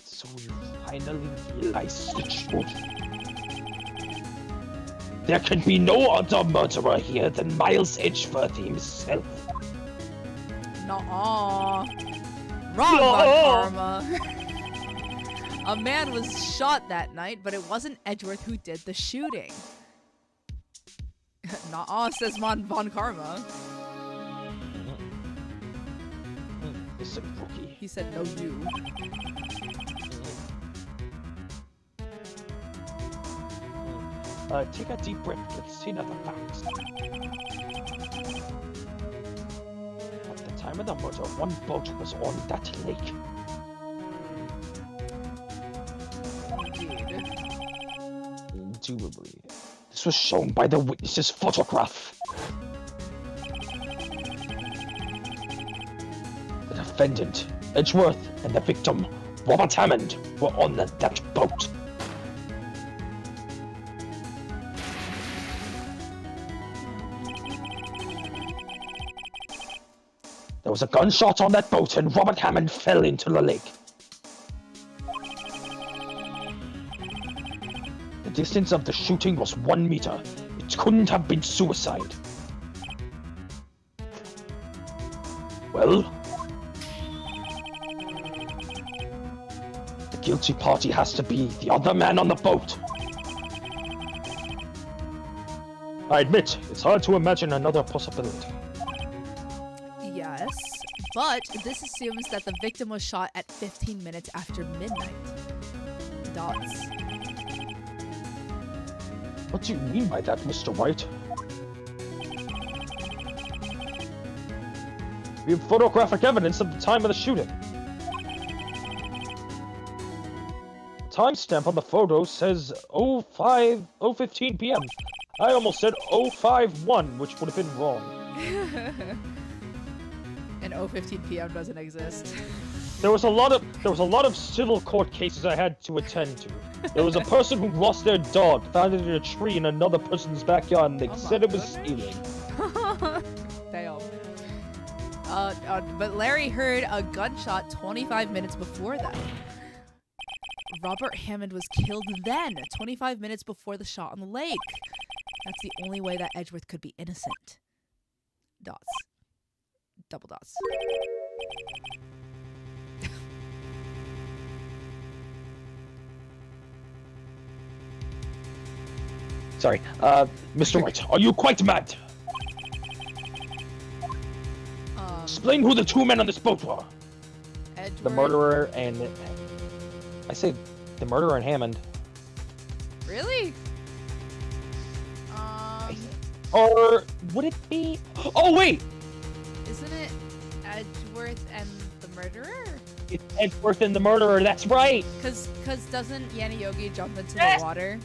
So you finally realize the truth. There can be no other murderer here than Miles Edgeworth himself. Nuh-uh. Wrong, Von Karma. A man was shot that night, but it wasn't Edgeworth who did the shooting. Nuh-uh, says Von Karma. Listen, rookie. He said, no, you. Take a deep breath. Consider the facts. At the time of the murder, one boat was on that lake. Indeed. Indubitably. This was shown by the witness's photograph. The defendant, Edgeworth, and the victim, Robert Hammond, were on that boat. There was a gunshot on that boat and Robert Hammond fell into the lake. The distance of the shooting was 1 meter. It couldn't have been suicide. Well, the guilty party has to be the other man on the boat. I admit, it's hard to imagine another possibility. Yes, but this assumes that the victim was shot at 15 minutes after midnight. Dots. What do you mean by that, Mr. White? We have photographic evidence of the time of the shooting. The timestamp on the photo says 0:15 p.m. I almost said 0:51, which would have been wrong. And 0:15 p.m. doesn't exist. There was a lot of civil court cases I had to attend to. There was a person who lost their dog, found it in a tree in another person's backyard, and they said it was stealing. Damn. but Larry heard a gunshot 25 minutes before that. Robert Hammond was killed then, 25 minutes before the shot on the lake. That's the only way that Edgeworth could be innocent. Dots. Double dots. Sorry. Mr. White, are you quite mad? Explain who the two men on this boat were. Edgeworth. The murderer and... I say the murderer and Hammond. Really? Or would it be... Oh, wait! Isn't it Edgeworth and the murderer? It's Edgeworth and the murderer, that's right! Cause doesn't Yanni Yogi jump into Yes! the water?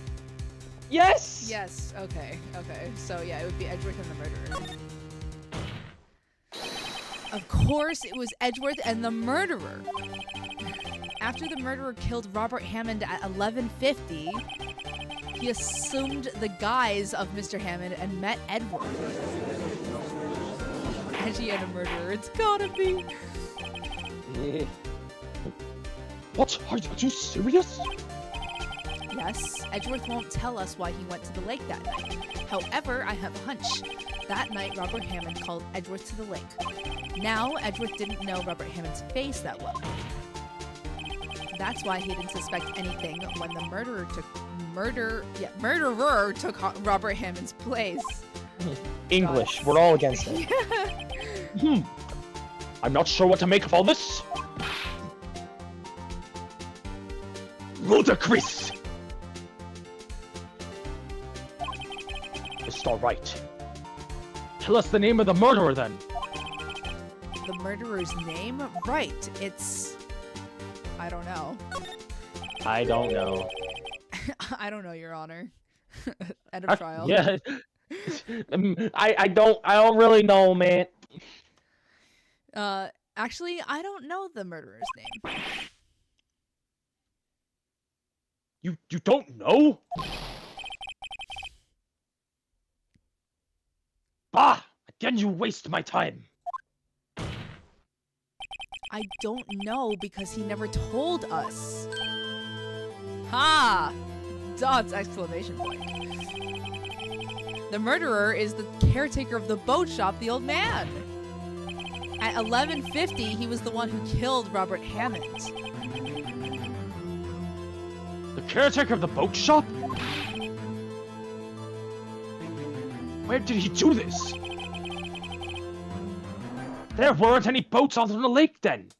Yes! Yes, okay. So yeah, it would be Edgeworth and the murderer. Of course, it was Edgeworth and the murderer. After the murderer killed Robert Hammond at 11:50, he assumed the guise of Mr. Hammond and met Edward. Edgy and a murderer, it's gotta be. Yeah. What? Are you serious? Yes, Edgeworth won't tell us why he went to the lake that night. However, I have a hunch. That night, Robert Hammond called Edgeworth to the lake. Now, Edgeworth didn't know Robert Hammond's face that well. That's why he didn't suspect anything when the murderer took Robert Hammond's place. English, Dots. we're all against it. I'm not sure what to make of all this. Ludicrous! It's alright. Tell us the name of the murderer then. The murderer's name? Right, it's... I don't know. I don't know. I don't know, Your Honor. End of trial. Yeah. I don't really know, man. Actually, I don't know the murderer's name. You don't know? Bah! Again you waste my time. I don't know because he never told us. Ha! Dots! Exclamation point. The murderer is the caretaker of the boat shop, the old man. At 11:50, he was the one who killed Robert Hammond. The caretaker of the boat shop? Where did he do this? There weren't any boats on the lake then.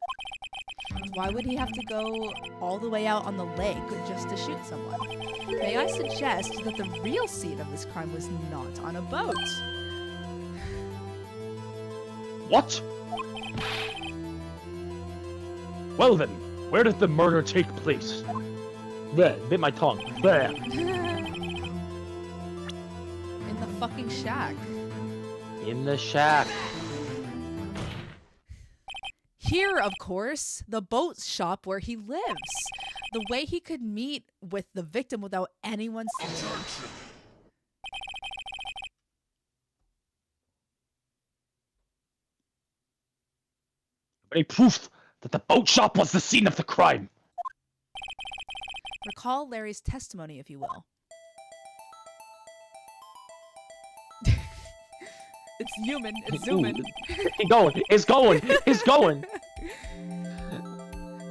Why would he have to go all the way out on the lake just to shoot someone? May I suggest that the real scene of this crime was not on a boat? What? Well then, where did the murder take place? There, bit my tongue. There. In the fucking shack. In the shack. Here, of course, the boat shop where he lives. The way he could meet with the victim without anyone seeing. Any proof that the boat shop was the scene of the crime? Recall Larry's testimony, if you will. It's human. It's zooming. It's going.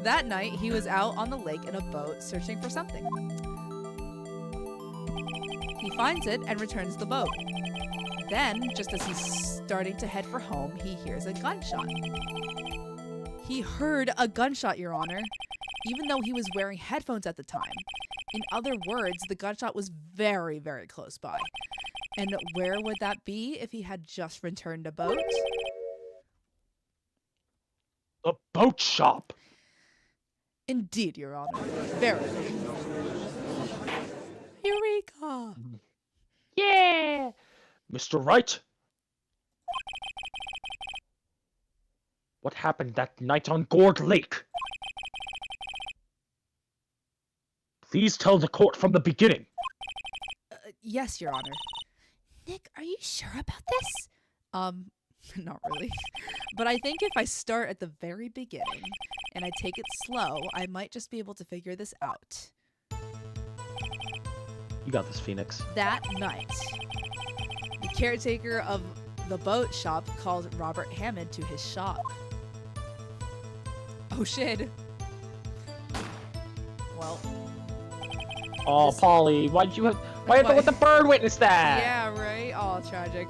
That night, he was out on the lake in a boat searching for something. He finds it and returns the boat. Then, just as he's starting to head for home, he hears a gunshot. He heard a gunshot, Your Honor, even though he was wearing headphones at the time. In other words, the gunshot was very, very close by. And where would that be if he had just returned a boat? The boat shop. Indeed, Your Honor. Very. Eureka! Yeah! Mr. Wright? What happened that night on Gourd Lake? Please tell the court from the beginning. Yes, Your Honor. Nick, are you sure about this? Not really. But I think if I start at the very beginning and I take it slow, I might just be able to figure this out. You got this, Phoenix. That night, the caretaker of the boat shop called Robert Hammond to his shop. Oh shit. Well. Oh, Polly, why you have to let the bird witness that? Yeah, right? Oh, tragic.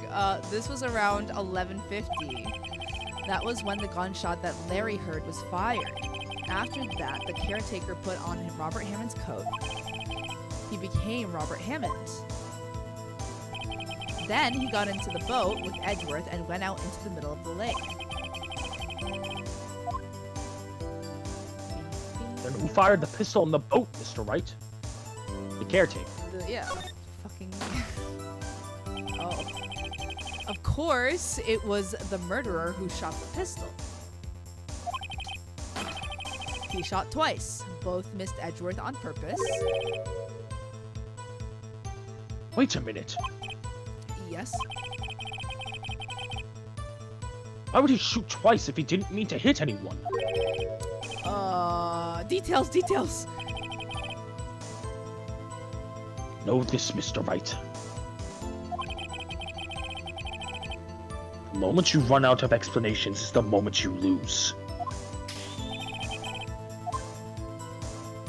This was around 11:50. That was when the gunshot that Larry heard was fired. After that, the caretaker put on Robert Hammond's coat. He became Robert Hammond. Then he got into the boat with Edgeworth and went out into the middle of the lake. Then who fired the pistol in the boat, Mr. Wright? The caretaker. Yeah. Fucking. Oh. Of course, it was the murderer who shot the pistol. He shot twice. Both missed Edgeworth on purpose. Wait a minute. Yes. Why would he shoot twice if he didn't mean to hit anyone? Details. Know this, Mr. Wright. The moment you run out of explanations is the moment you lose.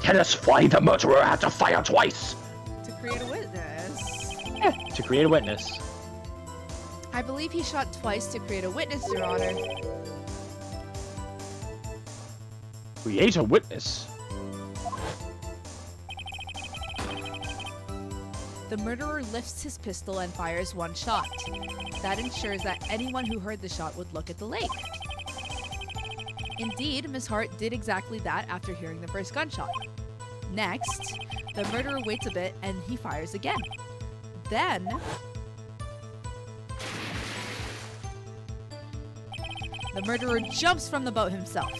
Tell us why the murderer had to fire twice! To create a witness. Yeah, to create a witness. I believe he shot twice to create a witness, Your Honor. Create a witness? The murderer lifts his pistol and fires one shot. That ensures that anyone who heard the shot would look at the lake. Indeed, Miss Hart did exactly that after hearing the first gunshot. Next, the murderer waits a bit and he fires again. Then, the murderer jumps from the boat himself,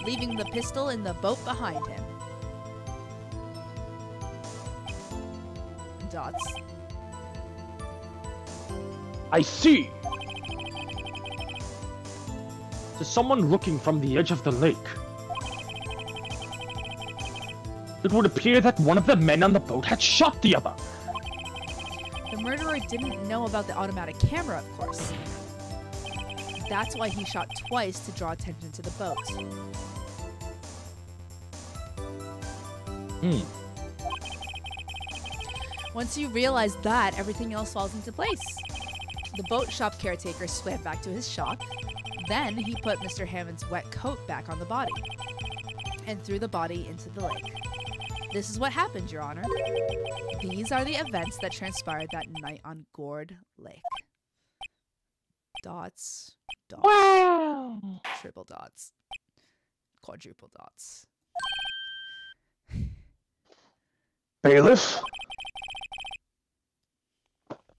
leaving the pistol in the boat behind him. Dots. I see! To someone looking from the edge of the lake, it would appear that one of the men on the boat had shot the other. The murderer didn't know about the automatic camera, of course. That's why he shot twice to draw attention to the boat. Once you realize that, everything else falls into place. The boat shop caretaker swam back to his shop. Then he put Mr. Hammond's wet coat back on the body and threw the body into the lake. This is what happened, Your Honor. These are the events that transpired that night on Gourd Lake. Dots. Wow! Triple dots. Quadruple dots. Bailiff?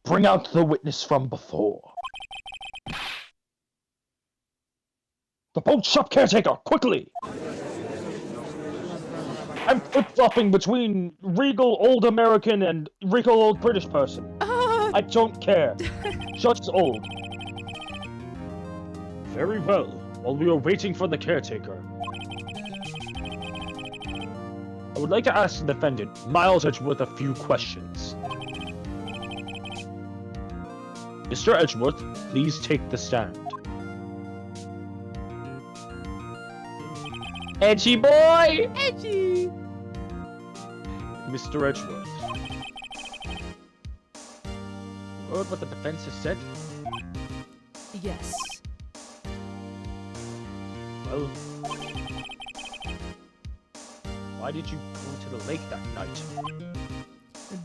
Bring out the witness from before. The boat shop caretaker, quickly! I'm flip-flopping between regal old American and regal old British person. I don't care. Just old. Very well. While we are waiting for the caretaker, I would like to ask the defendant, Miles Edgeworth, a few questions. Mr. Edgeworth, please take the stand. Edgy boy! Edgy! Mr. Edgeworth. You heard what the defense has said? Yes. Well, why did you go to the lake that night?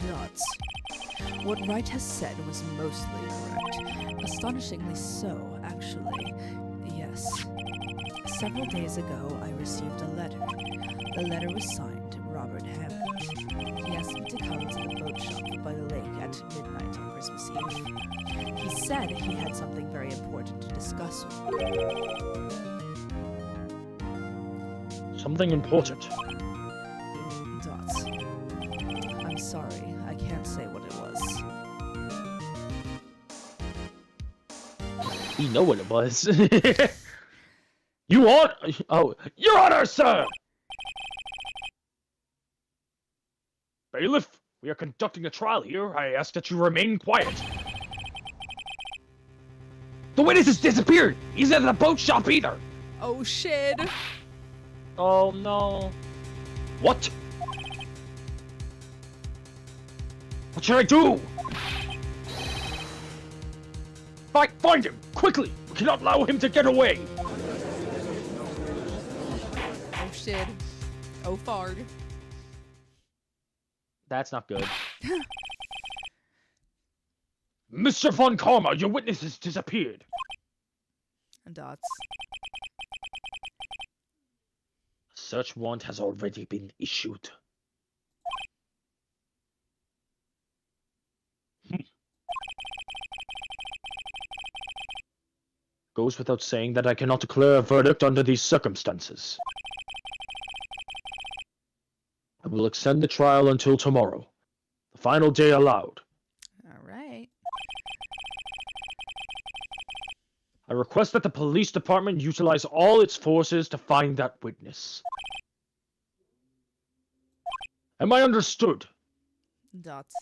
Dots. What Wright has said was mostly correct. Astonishingly so, actually. Yes. Several days ago, I received a letter. The letter was signed Robert Hammond. He asked me to come to the boat shop by the lake at midnight on Christmas Eve. He said he had something very important to discuss with me. Something important. Dots. I'm sorry, I can't say what it was. We know what it was. You want? Oh, Your Honor, sir! Bailiff, we are conducting a trial here. I ask that you remain quiet. The witness has disappeared! He's at the boat shop either! Oh shit. Oh no. What? What should I do? Find him! Quickly! We cannot allow him to get away! Oh shit. Oh fard. That's not good. Mr. Von Karma, your witness has disappeared. Dots. A search warrant has already been issued. Goes without saying that I cannot declare a verdict under these circumstances. I will extend the trial until tomorrow, the final day allowed. Alright. I request that the police department utilize all its forces to find that witness. Am I understood? Dots.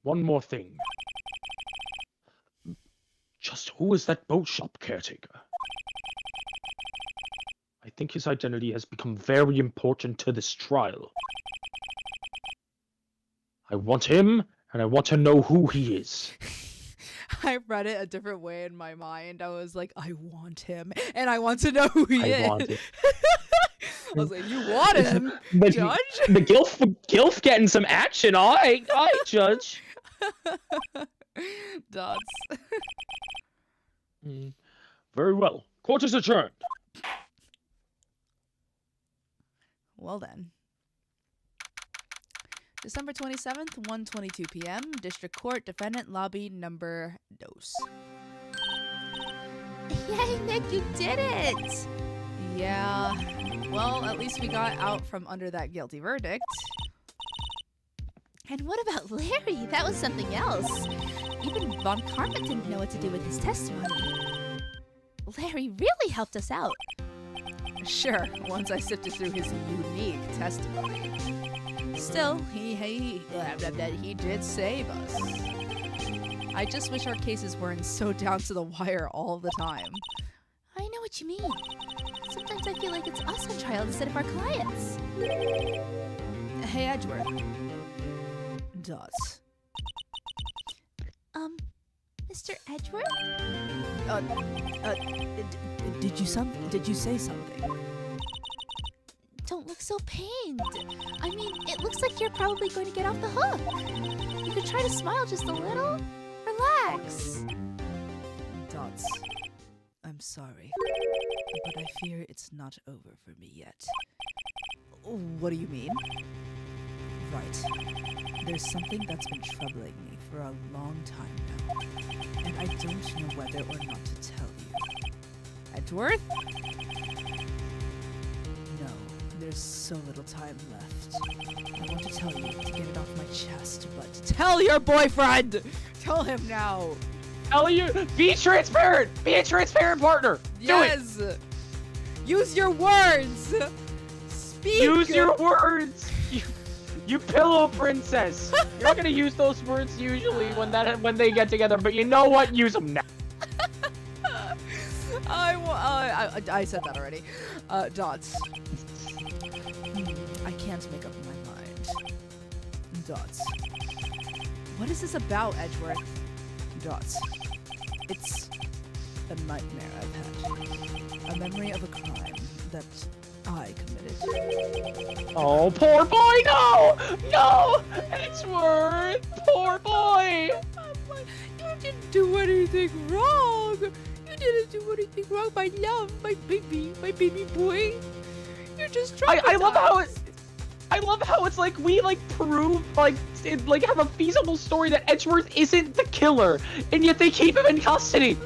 One more thing. Just who is that boat shop caretaker? I think his identity has become very important to this trial. I want him, and I want to know who he is. I read it a different way in my mind. I was like, I want him, and I want to know who he is. Want it. I was like, you want him, But Judge? The Gilf getting some action. All right, Judge. Dots. Very well. Court is adjourned. Well then. December 27th, 1:22 p.m. District Court, Defendant Lobby Number Dos. Yay, Nick, you did it! Yeah. Well, at least we got out from under that guilty verdict. And what about Larry? That was something else. Even Von Karma didn't know what to do with his testimony. Larry really helped us out. Sure, once I sifted through his unique testimony. Still, he did save us. I just wish our cases weren't so down to the wire all the time. I know what you mean. Sometimes I feel like it's us on trial instead of our clients. Hey, Edgeworth. Dots. Mr. Edgeworth? Did you say something? Don't look so pained. I mean, it looks like you're probably going to get off the hook. You could try to smile just a little. Relax. Dots. I'm sorry, but I fear it's not over for me yet. What do you mean? Right. There's something that's been troubling me for a long time now, and I don't know whether or not to tell you. Edgeworth? No, there's so little time left. I want to tell you to get it off my chest, but tell your boyfriend! Tell him now! Tell you, be transparent! Be a transparent partner! Yes! Do it! Use your words! Speak! Use your words! You pillow princess! You're not gonna use those words usually when they get together, but you know what? Use them now. I said that already. Dots. I can't make up my mind. Dots. What is this about, Edgeworth? Dots. It's a nightmare I've had. A memory of a crime that I committed. Oh, poor boy! No! No! Edgeworth! Poor boy! You didn't do anything wrong! You didn't do anything wrong, my love, my baby boy! You're just trying I love how it's like we prove have a feasible story that Edgeworth isn't the killer, and yet they keep him in custody.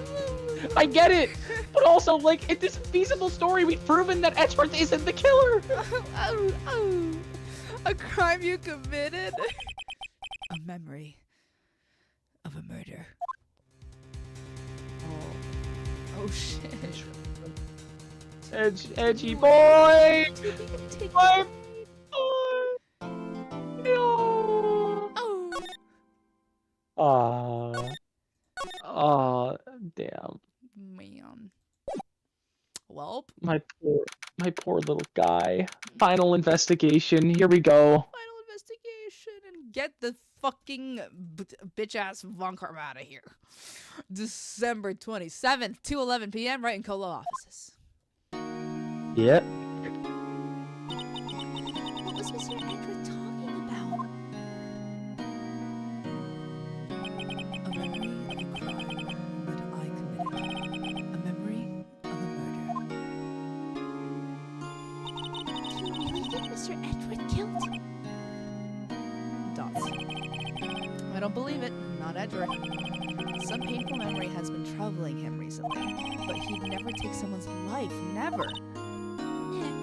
I get it, but also in this feasible story we've proven that Edgeworth isn't the killer. A crime you committed? A memory of a murder. Oh shit. Edgy boy! My boy! No! Oh. Aw, damn. Man. Welp. My poor little guy. Final investigation. Here we go. Final investigation and get the fucking bitch ass Von Carp out of here. December 27th, 2:11 p.m. right in Colo offices. Yep. What was Mr. Edward talking about? A memory of a crime that I committed. A memory of a murder. Do you really think Mr. Edward killed? Dots. I don't believe it. Not Edward. Some painful memory has been troubling him recently, but he'd never take someone's life. Never. Nick.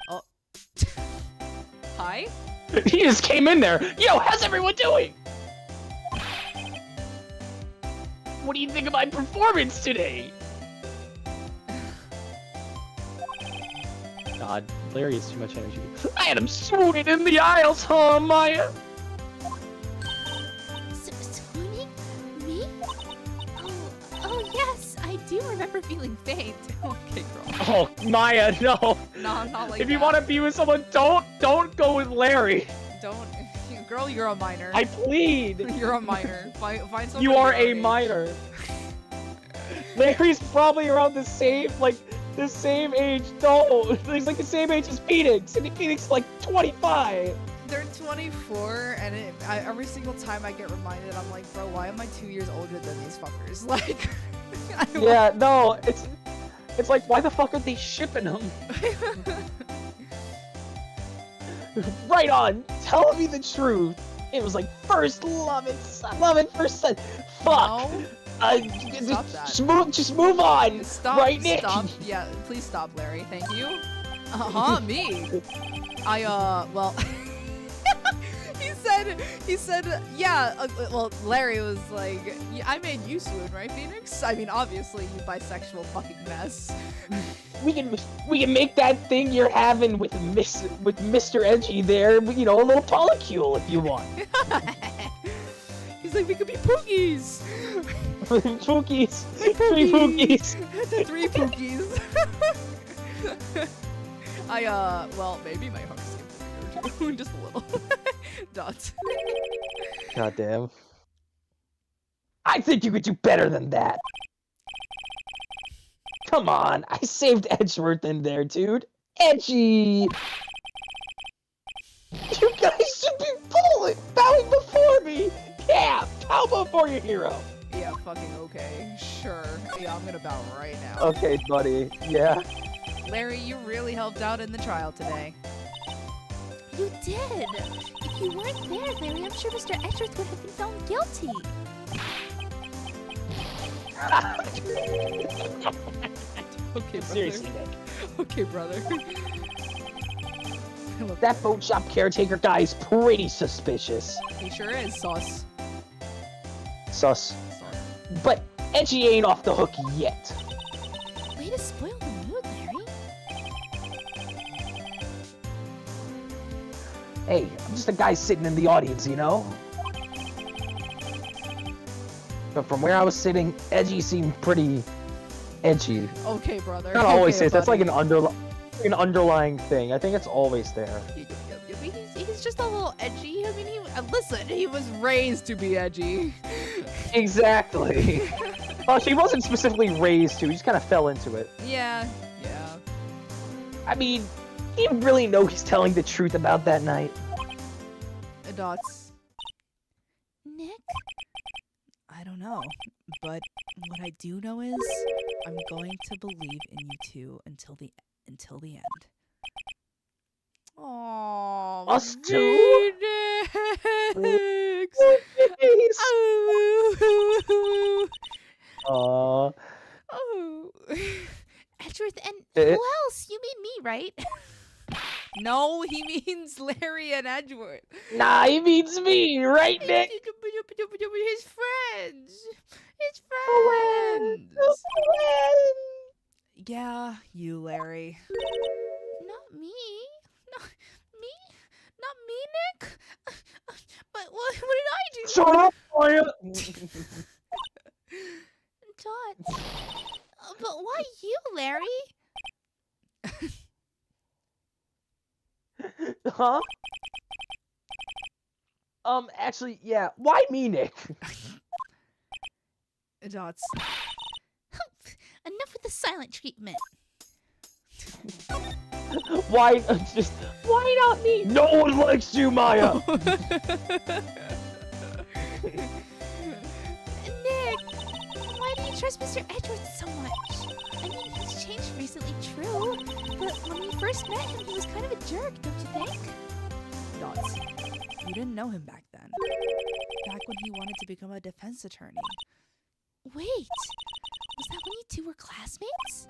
Oh. Hi? He just came in there. Yo, how's everyone doing? What do you think of my performance today? God, Larry has too much energy. I had him swooning in the aisles, huh, Maya? Swooning? Me? Oh yes, I do remember feeling faint. Okay, girl. Oh, Maya, no. No, I'm not like If that. you want to be with someone, don't go with Larry. Don't. Girl, you're a minor. I plead. You're a minor. Find somebody You are your a own age. minor. Larry's probably around the same age. No, he's like the same age as Phoenix, and Phoenix is like 25. They're 24, and every single time I get reminded, I'm like, bro, why am I 2 years older than these fuckers? Like, Yeah, no, it's like, why the fuck are they shipping them? Right on, tell me the truth. It was like first love at first sight. Fuck. No. Stop that. Just move on. Stop. Right, Nick? Stop. Yeah, please stop, Larry. Thank you. Me. Well. He said, yeah, well, Larry was like, yeah, I made you swoon, right, Phoenix? I mean, obviously, you bisexual fucking mess. We can make that thing you're having with Mr. Edgy there, you know, a little polycule if you want. He's like, we could be pookies. Pookies. 3 pookies. The 3 pookies. Well, maybe my heart's too. Just a little. Dots. Goddamn. I think you could do better than that. Come on, I saved Edgeworth in there, dude. Edgy! You guys should be bowing before me! Yeah, bow before your hero! Yeah, fucking okay. Sure. Yeah, I'm gonna bow right now. Okay, buddy. Yeah. Larry, you really helped out in the trial today. You did. If you weren't there, Larry, I'm sure Mr. Edgeworth would have been found guilty. Okay, brother. Seriously, Nick. Okay, brother. That boat shop caretaker guy is pretty suspicious. He sure is, sauce. Sus. Sauce. But Edgy ain't off the hook yet. Way to spoil the mood, Larry. Hey, I'm just a guy sitting in the audience, you know? But from where I was sitting, Edgy seemed pretty edgy. Okay, brother. Not always okay, is. That's like buddy. an underlying thing. I think it's always there. He's just a little edgy. I mean, listen, he was raised to be edgy. Exactly. Well, she wasn't specifically raised to. He just kind of fell into it. Yeah. I mean, do you really know he's telling the truth about that night? Dots. Nick? I don't know, but what I do know is I'm going to believe in you two until the end. Aww. Us two? Phoenix. Aww. Oh. Edgeworth, and Eh? who else? You mean me, right? No, he means Larry and Edgeworth. Nah, he means me, right, Nick? His friends. His Friends. friends. Yeah, you, Larry. Not me. Not me. Not me, Nick. But what did I do? Shut up, Maya. Dots. But why you, Larry? Huh? Actually, yeah. Why me, Nick? Dots. Enough with the silent treatment. Why not me? No one likes you, Maya. Nick, why do you trust Mr. Edgeworth so much? I mean, he's changed recently, true, but when we first met him, he was kind of a jerk, don't you think? Dots. You didn't know him back then. Back when he wanted to become a defense attorney. Wait, was that when you two were classmates?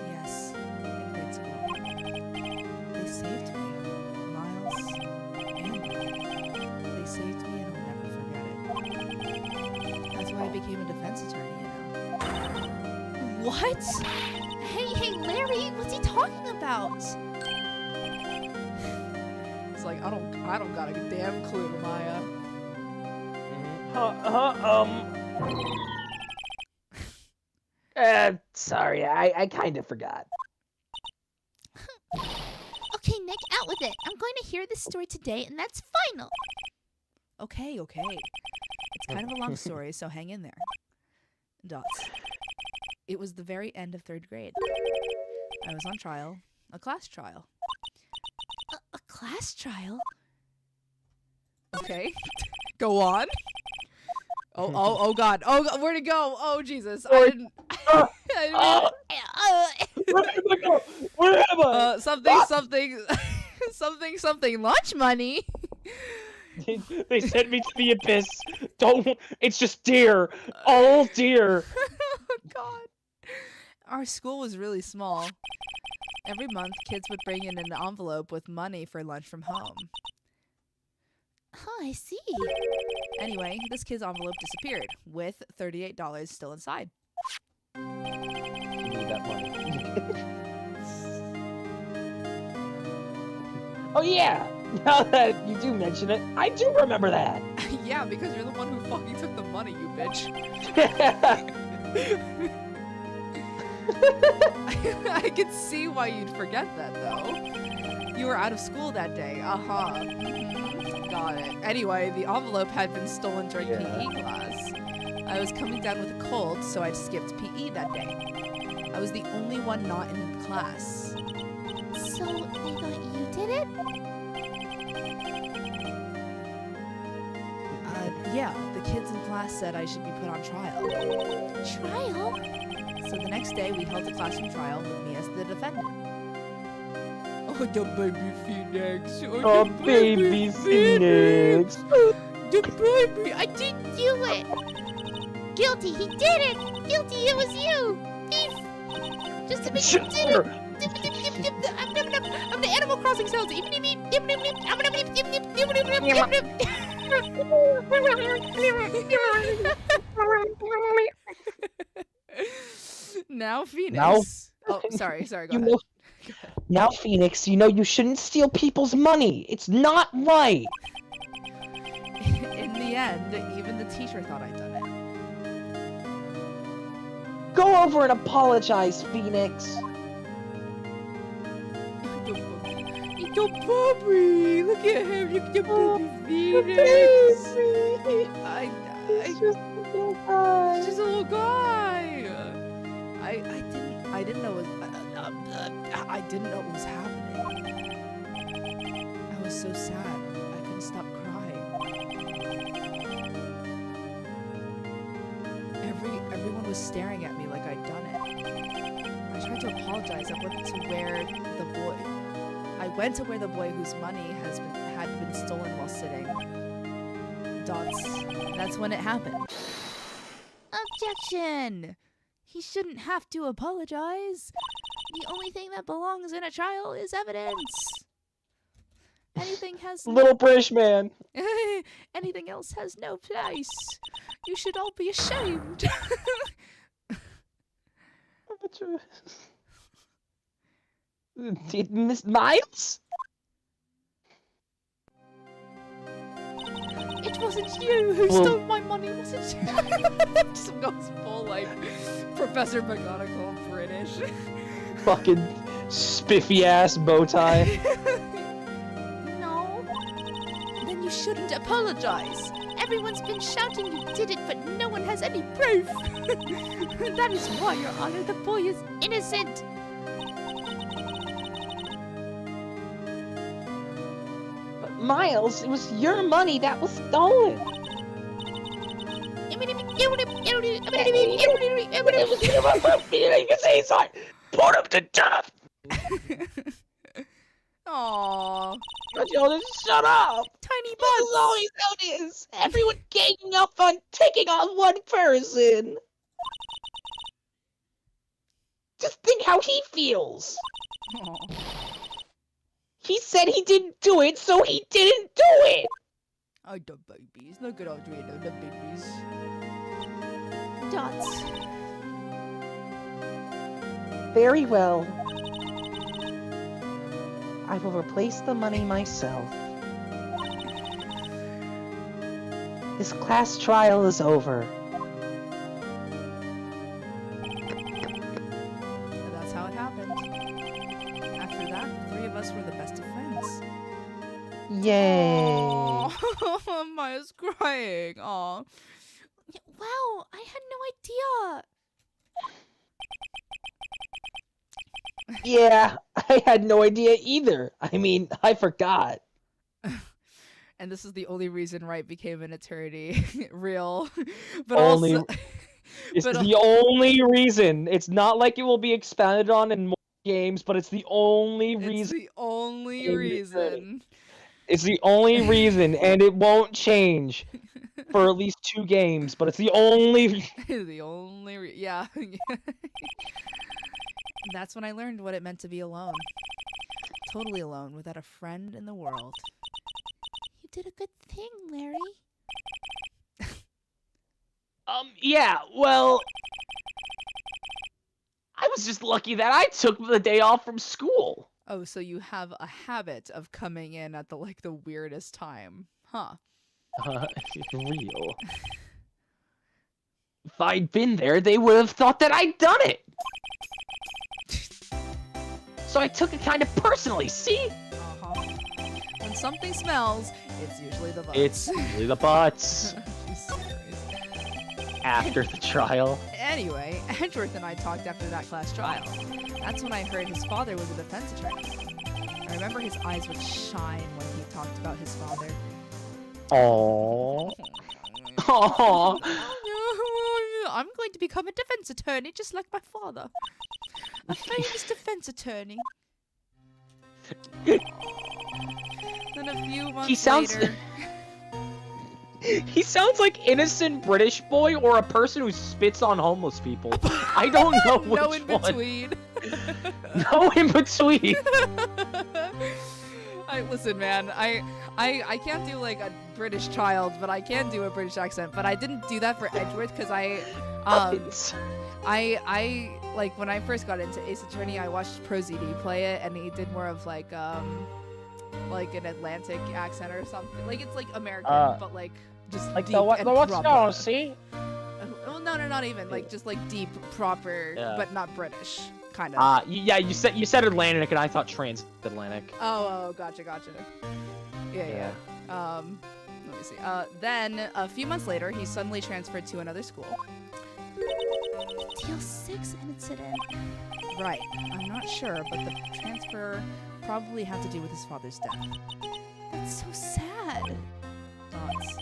Yes, in grade school. They saved me, Miles and me. They saved me and I'll never forget it. That's why I became a defense attorney, you know. What? Hey, Larry, what's he talking about? It's like I don't got a damn clue, Maya. Sorry, I kind of forgot. Okay, Nick, out with it. I'm going to hear this story today, and that's final. Okay. It's kind of a long story, so hang in there. Dots. It was the very end of 3rd grade. I was on trial, a class trial. A class trial? Okay. Go on. Oh God. Oh, where'd it go? Oh, Jesus. I didn't. Where am I? Something. Lunch money. They sent me to the abyss. Don't. It's just deer. All deer. Oh, God. Our school was really small. Every month, kids would bring in an envelope with money for lunch from home. Huh, I see. Anyway, this kid's envelope disappeared, with $38 still inside. You need that money. Oh yeah! Now that you do mention it, I do remember that. Yeah, because you're the one who fucking took the money, you bitch. I could see why you'd forget that, though. You were out of school that day. Got it. Anyway, the envelope had been stolen during PE class. I was coming down with a cold, so I skipped PE that day. I was the only one not in class. So, they thought you did it? Yeah, the kids in class said I should be put on trial. Trial? So the next day, we held a classroom trial with me as the defendant. Oh, the baby Phoenix. Oh, baby Phoenix. The baby, I didn't do it. Guilty, he did it. Guilty, it was you. Thief. Just to make sure. I'm the Animal Crossing sounds. Now Phoenix. Now- Oh, sorry, go You ahead. know- Now, Phoenix, you know you shouldn't steal people's money. It's not right. In the end, even the teacher thought I'd done it. Go over and apologize, Phoenix. The puppy! Look at him! Look at the puppy Phoenix! He's just a little guy. He's just a little guy! I didn't know it was happening. I was so sad. I couldn't stop crying. Everyone was staring at me like I'd done it. I tried to apologize. I went to where the boy whose money had been stolen while sitting. Dots. That's when it happened. Objection! He shouldn't have to apologize. The only thing that belongs in a trial is evidence. Anything has Little British man. anything else has no place. You should all be ashamed. Miss Miles? It wasn't you who stole my money, was it? Just goes full like Professor McGonagall British. Fucking spiffy ass bow tie. No. Then you shouldn't apologize. Everyone's been shouting you did it, but no one has any proof. That is why, Your Honor, the boy is innocent. But Miles, it was your money that was stolen. You can say sorry. Put him to death. Aww. But you just shut up. Tiny This is always how it is. Everyone ganging up on taking on one person. Just think how he feels. Aw. He said he didn't do it, so he didn't do it. Oh, the babies. Look at Audrina, the babies. dots. Very well. I will replace the money myself. This class trial is over. And that's how it happened. After that, the three of us were the best of friends. Yay! Aww. Maya's crying. Aw. Wow, I had no idea. Yeah, I had no idea either. I mean, I forgot. And this is the only reason Wright became an attorney. Real. But Only- also... This But is the only reason. It's not like it will be expanded on in more games, but it's the only It's reason. the only in reason. It's the only reason, and it won't change for at least 2 games. But it's the only. The only yeah. That's when I learned what it meant to be alone. Totally alone, without a friend in the world. You did a good thing, Larry. Yeah. Well, I was just lucky that I took the day off from school. Oh, so you have a habit of coming in at the weirdest time, huh? Real. If I'd been there, they would have thought that I'd done it. So I took it kind of personally, see? Uh-huh. When something smells, it's usually the butts. It's usually the butts Jesus Christ. after the trial. Anyway, Edgeworth and I talked after that class trial. That's when I heard his father was a defense attorney. I remember his eyes would shine when he talked about his father. Aww. Aww. I'm going to become a defense attorney just like my father. A famous defense attorney. Then a few months He sounds- later... He sounds like innocent British boy or a person who spits on homeless people. I don't know which no in one. between. No in between. Listen, man. I can't do like a British child, but I can do a British accent. But I didn't do that for Edgeworth because I like when I first got into Ace Attorney, I watched ProZD play it, and he did more of like an Atlantic accent or something. Like it's like American, but like just Like deep the and what's proper. going see? Well, no, not even like just like deep, proper, Yeah. but not British, kind of. Yeah, you said Atlantic, and I thought transatlantic. Oh, gotcha. Yeah. Let me see. Then a few months later, he suddenly transferred to another school. Deal 6 incident. Right. I'm not sure, but the transfer probably had to do with his father's death. That's so sad. Thoughts.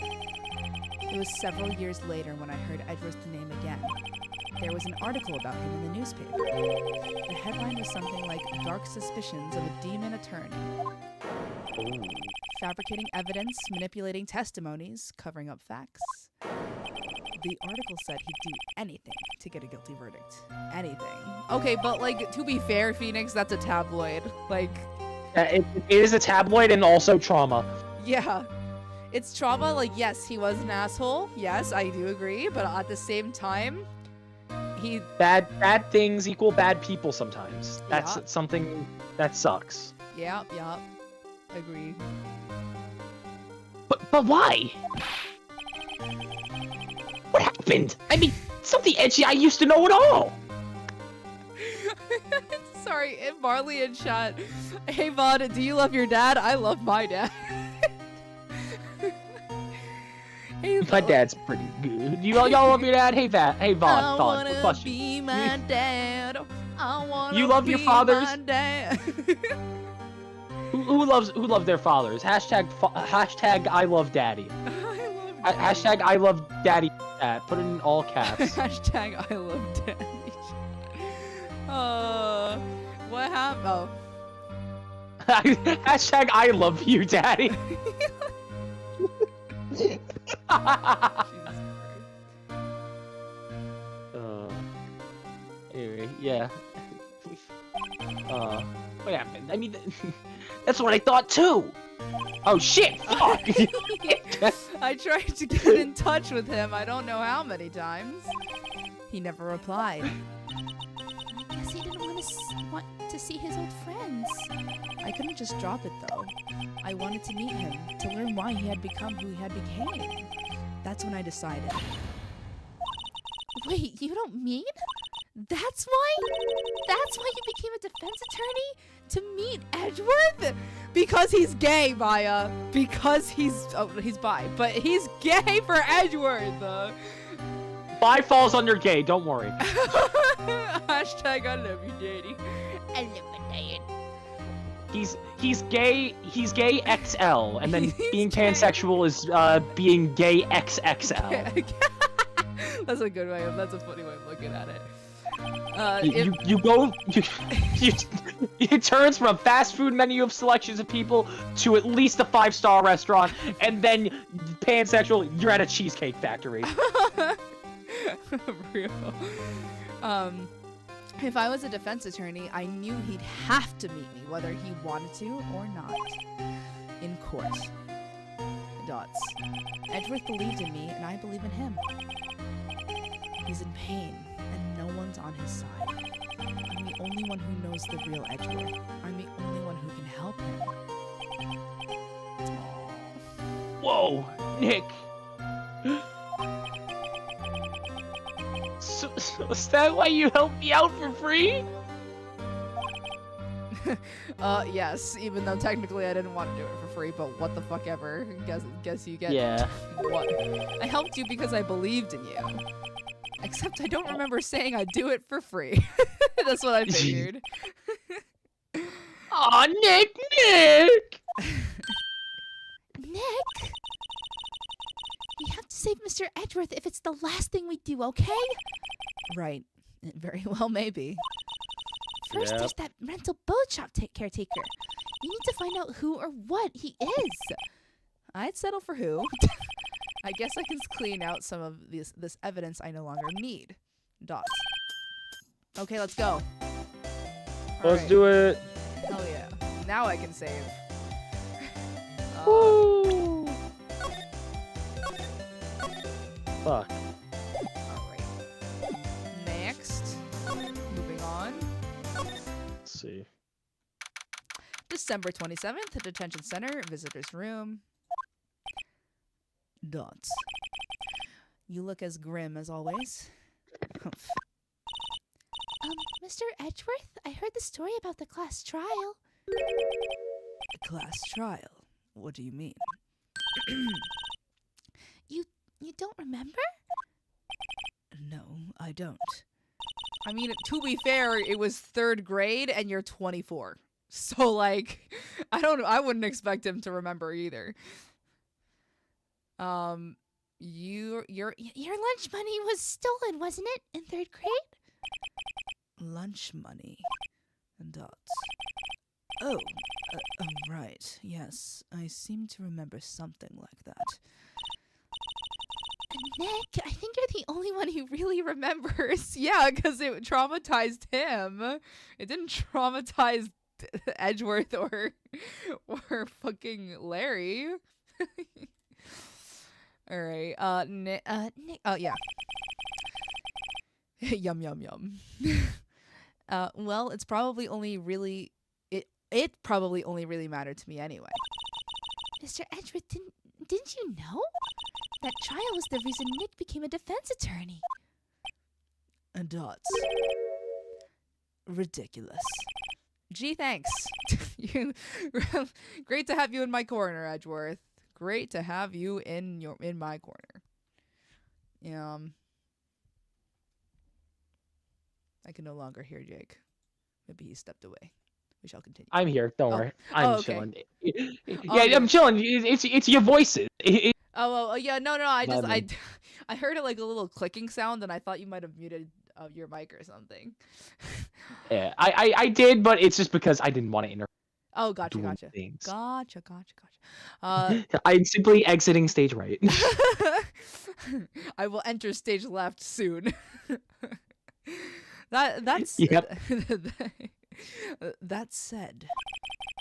It was several years later when I heard Edgeworth's name again. There was an article about him in the newspaper. The headline was something like "Dark Suspicions of a Demon Attorney." Fabricating evidence, manipulating testimonies, covering up facts. the article said he'd do anything to get a guilty verdict. Anything. Okay, but like, to be fair, Phoenix, that's a tabloid. Like, It is a tabloid and also trauma. yeah. It's trauma, like, yes, he was an asshole. Yes, I do agree. But at the same time, Bad things equal bad people sometimes. That's Yeah. something that sucks. Yeah. Agree. But why? What happened? I mean, something edgy I used to know it all. Sorry, Marley in chat. Hey, Vaughn, do you love your dad? I love my dad. Hey, My dad's pretty good. Y'all love your dad? Hey, Vaughn. I Vaughn, wanna question. be my dad. I wanna You love your be fathers? my dad. Who loves their fathers? Hashtag I love daddy. I love Hashtag I love daddy. Put it in all caps. Hashtag I love daddy. What happened? Oh. Hashtag I love you, daddy. Jesus Christ. Anyway, yeah. What happened? I mean, that's what I thought too. Oh shit! Fuck! I tried to get in touch with him. I don't know how many times. He never replied. I guess he didn't want to see his old friends. I couldn't just drop it though. I wanted to meet him to learn why he had become who he had became. That's when I decided. Wait, you don't mean? That's why? That's why you became a defense attorney? To meet Edgeworth? Because he's gay, Maya. Because he's bi, but he's gay for Edgeworth. Bi falls under gay. Don't worry. Hashtag I love you, daddy. I love my dad. He's gay. He's gay XL, and then He's being gay. pansexual is being gay XXL. That's a good way. That's a funny way of looking at it. It turns from a fast food menu of selections of people to at least a 5-star restaurant, and then pansexual, you're at a cheesecake factory. Real. If I was a defense attorney, I knew he'd have to meet me, whether he wanted to or not. In court. Dots. Edgeworth believed in me, and I believe in him. He's in pain, and no one's on his side. I'm the only one who knows the real Edgeworth. I'm the only one who can help him. Whoa, Nick. So is that why you helped me out for free? Yes, even though technically I didn't want to do it for free, but what the fuck ever. Guess you get Yeah. what? I helped you because I believed in you. Except I don't remember saying I'd do it for free. That's what I figured. Aw, Nick! Nick? We have to save Mr. Edgeworth if it's the last thing we do, okay? Right. It very well may be. First, Yep. there's that rental boat shop caretaker. You need to find out who or what he is. I'd settle for who. I guess I can clean out some of this evidence I no longer need. Dots. Okay, let's go. Let's do it. Hell yeah. Now I can save. Woo! Fuck. Alright. Next. Moving on. Let's see. December 27th, Detention Center, Visitor's Room. Dots. You look as grim as always. Mr. Edgeworth, I heard the story about the class trial. Class trial? What do you mean? You don't remember? No, I don't. I mean, to be fair, it was 3rd grade and you're 24. So, like, I wouldn't expect him to remember either. Your Your lunch money was stolen, wasn't it, in 3rd grade? lunch money. Dots. Oh, right. Yes, I seem to remember something like that. Nick, I think you're the only one who really remembers. Yeah, because it traumatized him. It didn't traumatize Edgeworth or fucking Larry. All right. Nick. Oh yeah. Yum yum yum. Well, it's probably only really it probably only really mattered to me anyway. Mr. Edgeworth, didn't you know? That trial was the reason Nick became a defense attorney. And dots. Ridiculous. Gee, thanks. Great to have you in my corner, Edgeworth. Great to have you in my corner. I can no longer hear Jake. Maybe he stepped away. We shall continue. I'm here. Don't worry. I'm okay. chilling. Yeah, I'm chilling. It's your voices. Yeah. No. I heard it like a little clicking sound, and I thought you might have muted your mic or something. Yeah, I did, but it's just because I didn't want to interrupt. Oh, gotcha. Things. Gotcha. I'm simply exiting stage right. I will enter stage left soon. That's Yep. That said,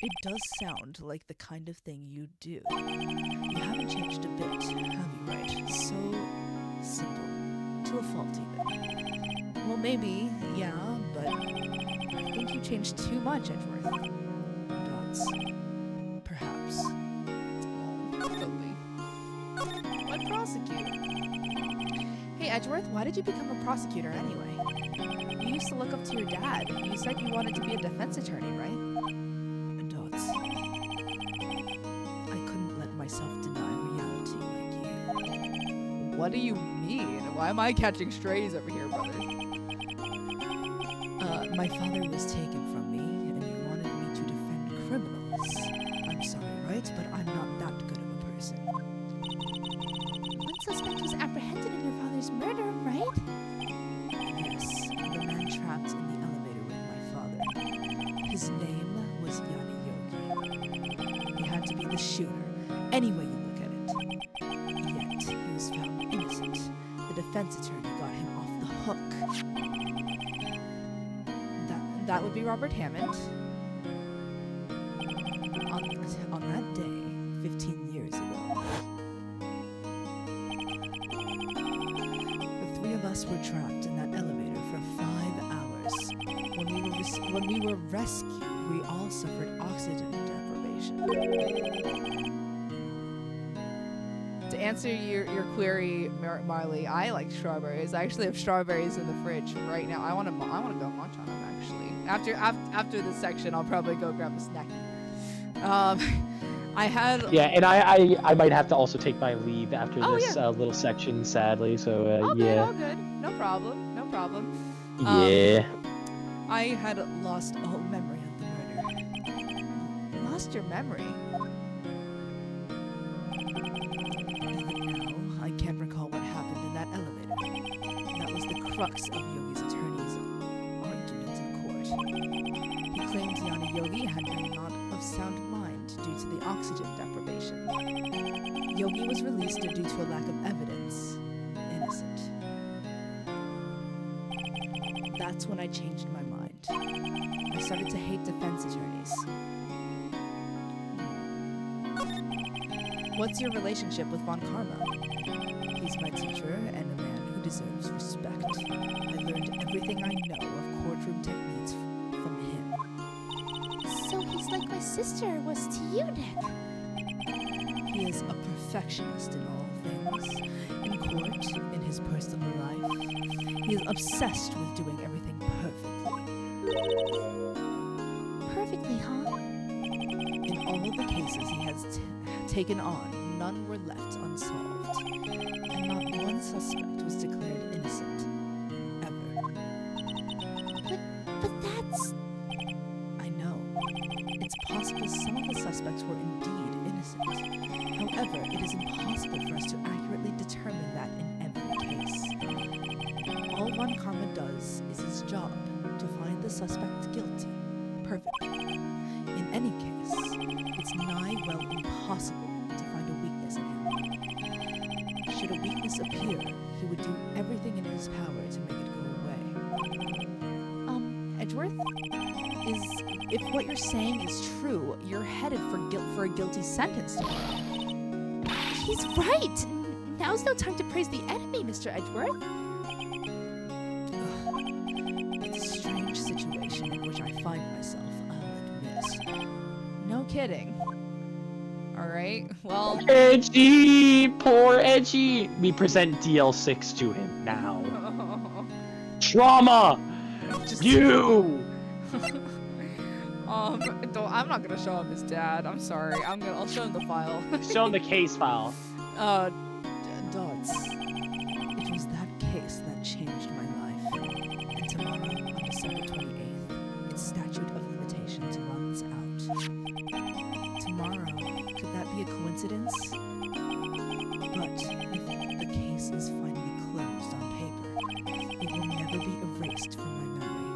it does sound like the kind of thing you do. You haven't changed a bit, have you, right? So simple. To a fault, even. Well, maybe, yeah, but I think you changed too much, Edgeworth. Dots. Perhaps. Oh, Toby. What prosecutor? Hey, Edgeworth, why did you become a prosecutor anyway? You used to look up to your dad. You said you wanted to be a defense attorney, right? Dots. I couldn't let myself deny reality like you. What do you mean? Why am I catching strays over here, brother? My father was taken from me, and you wanted me to defend criminals. I'm sorry, right? But I'm not that good of a person. One suspect was apprehended in your father's murder, right? Yes, the man trapped in the elevator with my father. His name was Yogi. He had to be the shooter, any way you look at it. Yet, he was found innocent. The defense attorney got him off the hook. That would be Robert Hammond. On that day, 15 years ago. The three of us were trapped in that elevator for 5 hours. When we were rescued, we all suffered oxygen deprivation. To answer your query, Marley, I like strawberries. I actually have strawberries in the fridge right now. I want to go munch on them actually. After this section, I'll probably go grab a snack. I had and I might have to also take my leave after this little section, sadly. So all yeah. All good. No problem. Yeah. I had lost all memory of the murder. Lost your memory? Even now, I can't recall what happened in that elevator. That was the crux of Yogi's attorney's argument in court. He claimed Yana Yogi had been not of sound mind due to the oxygen deprivation. Yogi was released due to a lack of evidence. Innocent. That's when I changed my mind. I started to hate defense attorneys. What's your relationship with Von Karma? He's my teacher and a man who deserves respect. I learned everything I know of courtroom techniques from him. So he's like my sister was to you, Nick. He is a perfectionist in all things. In court, in his personal life. He is obsessed with doing everything perfectly. Perfectly, huh? In all the cases he has taken on, none were left unsolved. And not one suspect was declared innocent. Ever. But that's... I know. It's possible some of the suspects were indeed innocent. However, it is impossible for us to accurately determine that in every case. All Von Karma does is his job, to find the suspect guilty. Perfectly. In any case, it's nigh well impossible to find a weakness in him. should a weakness appear, he would do everything in his power to make it go away. Edgeworth? If what you're saying is true, you're headed for a guilty sentence tomorrow. He's right! Now's no time to praise the enemy, Mr. Edgeworth. It's a strange situation in which I find myself, I'll admit. No kidding. Alright, well... Edgy! Poor Edgy! We present DL6 to him now. Trauma! Just... You! I'm not gonna show him his dad. I'm sorry. I'll show him the file. Show him the case file. Dots. It was that case that changed my life. And tomorrow, on December 28th, its statute of limitations runs out. Tomorrow, could that be a coincidence? But if the case is finally closed on paper, it will never be erased from my memory.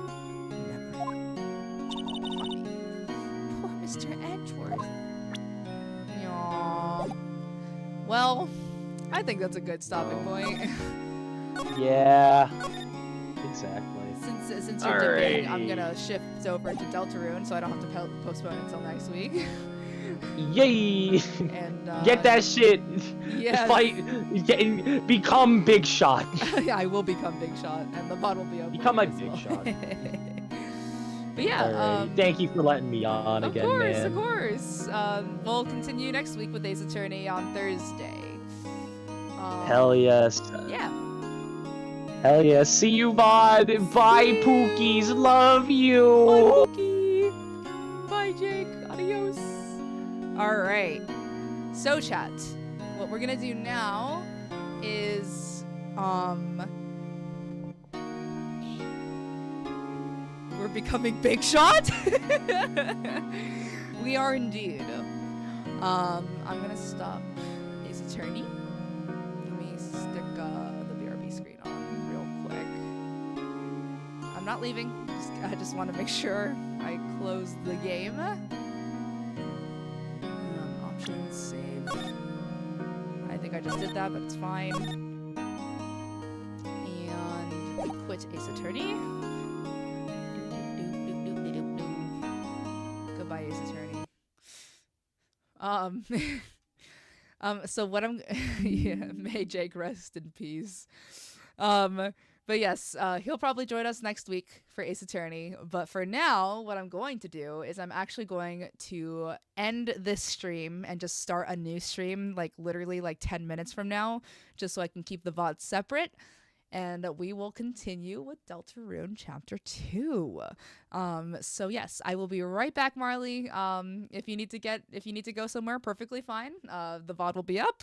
Poor Mr. Edgeworth. Aww. Well, I think that's a good stopping point. Yeah. Exactly. Since you're dipping, I'm gonna shift over to Deltarune so I don't have to postpone until next week. Yay! And Get that shit! Yeah. Become Big Shot. I will become Big Shot, and the bot will be open. Become a as Big well. Shot. But yeah, Alright. Thank you for letting me on again, man. Of course. We'll continue next week with Ace Attorney on Thursday. Hell yes. Yeah. Hell yes. See you, Bod. Bye, Pookies. Love you. Bye, Pookie. Bye, Jake. Adios. All right. So, chat. What we're gonna do now is we're becoming Big Shot. We are indeed. I'm gonna stop Ace Attorney. Let me stick the BRB screen on real quick. I'm not leaving. I just want to make sure I close the game. Options, save. I think I just did that, but it's fine. And quit Ace Attorney. Goodbye, Ace Attorney. So what I'm yeah, may Jake rest in peace. But yes, he'll probably join us next week for Ace Attorney. But for now, what I'm going to do is I'm actually going to end this stream and just start a new stream, like literally like 10 minutes from now, just so I can keep the VODs separate. And we will continue with Deltarune Chapter 2. So yes, I will be right back, Marley. If you need to go somewhere, perfectly fine. The VOD will be up.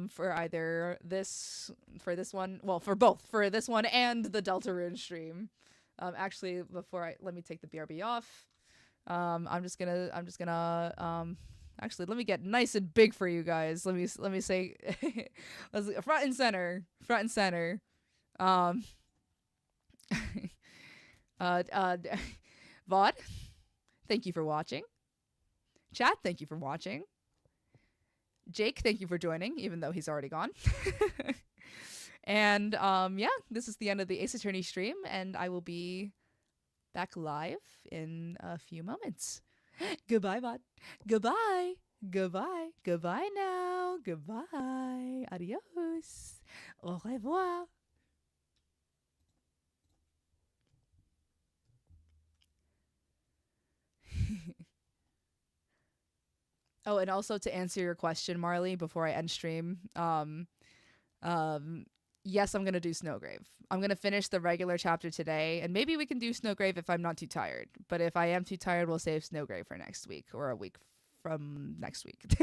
For either this one, well, for both, for this one and the Deltarune stream. Actually, let me take the BRB off. I'm just gonna actually, let me get nice and big for you guys. Let me say, front and center. VOD, thank you for watching. Chat, thank you for watching. Jake, thank you for joining, even though he's already gone. And yeah, this is the end of the Ace Attorney stream, and I will be back live in a few moments. Goodbye, bot. Goodbye. Goodbye. Goodbye now. Goodbye. Adios. Au revoir. Oh, and also to answer your question, Marley, before I end stream, yes, I'm gonna do Snowgrave. I'm gonna finish the regular chapter today, and maybe we can do Snowgrave if I'm not too tired. But if I am too tired, we'll save Snowgrave for next week or a week from next week.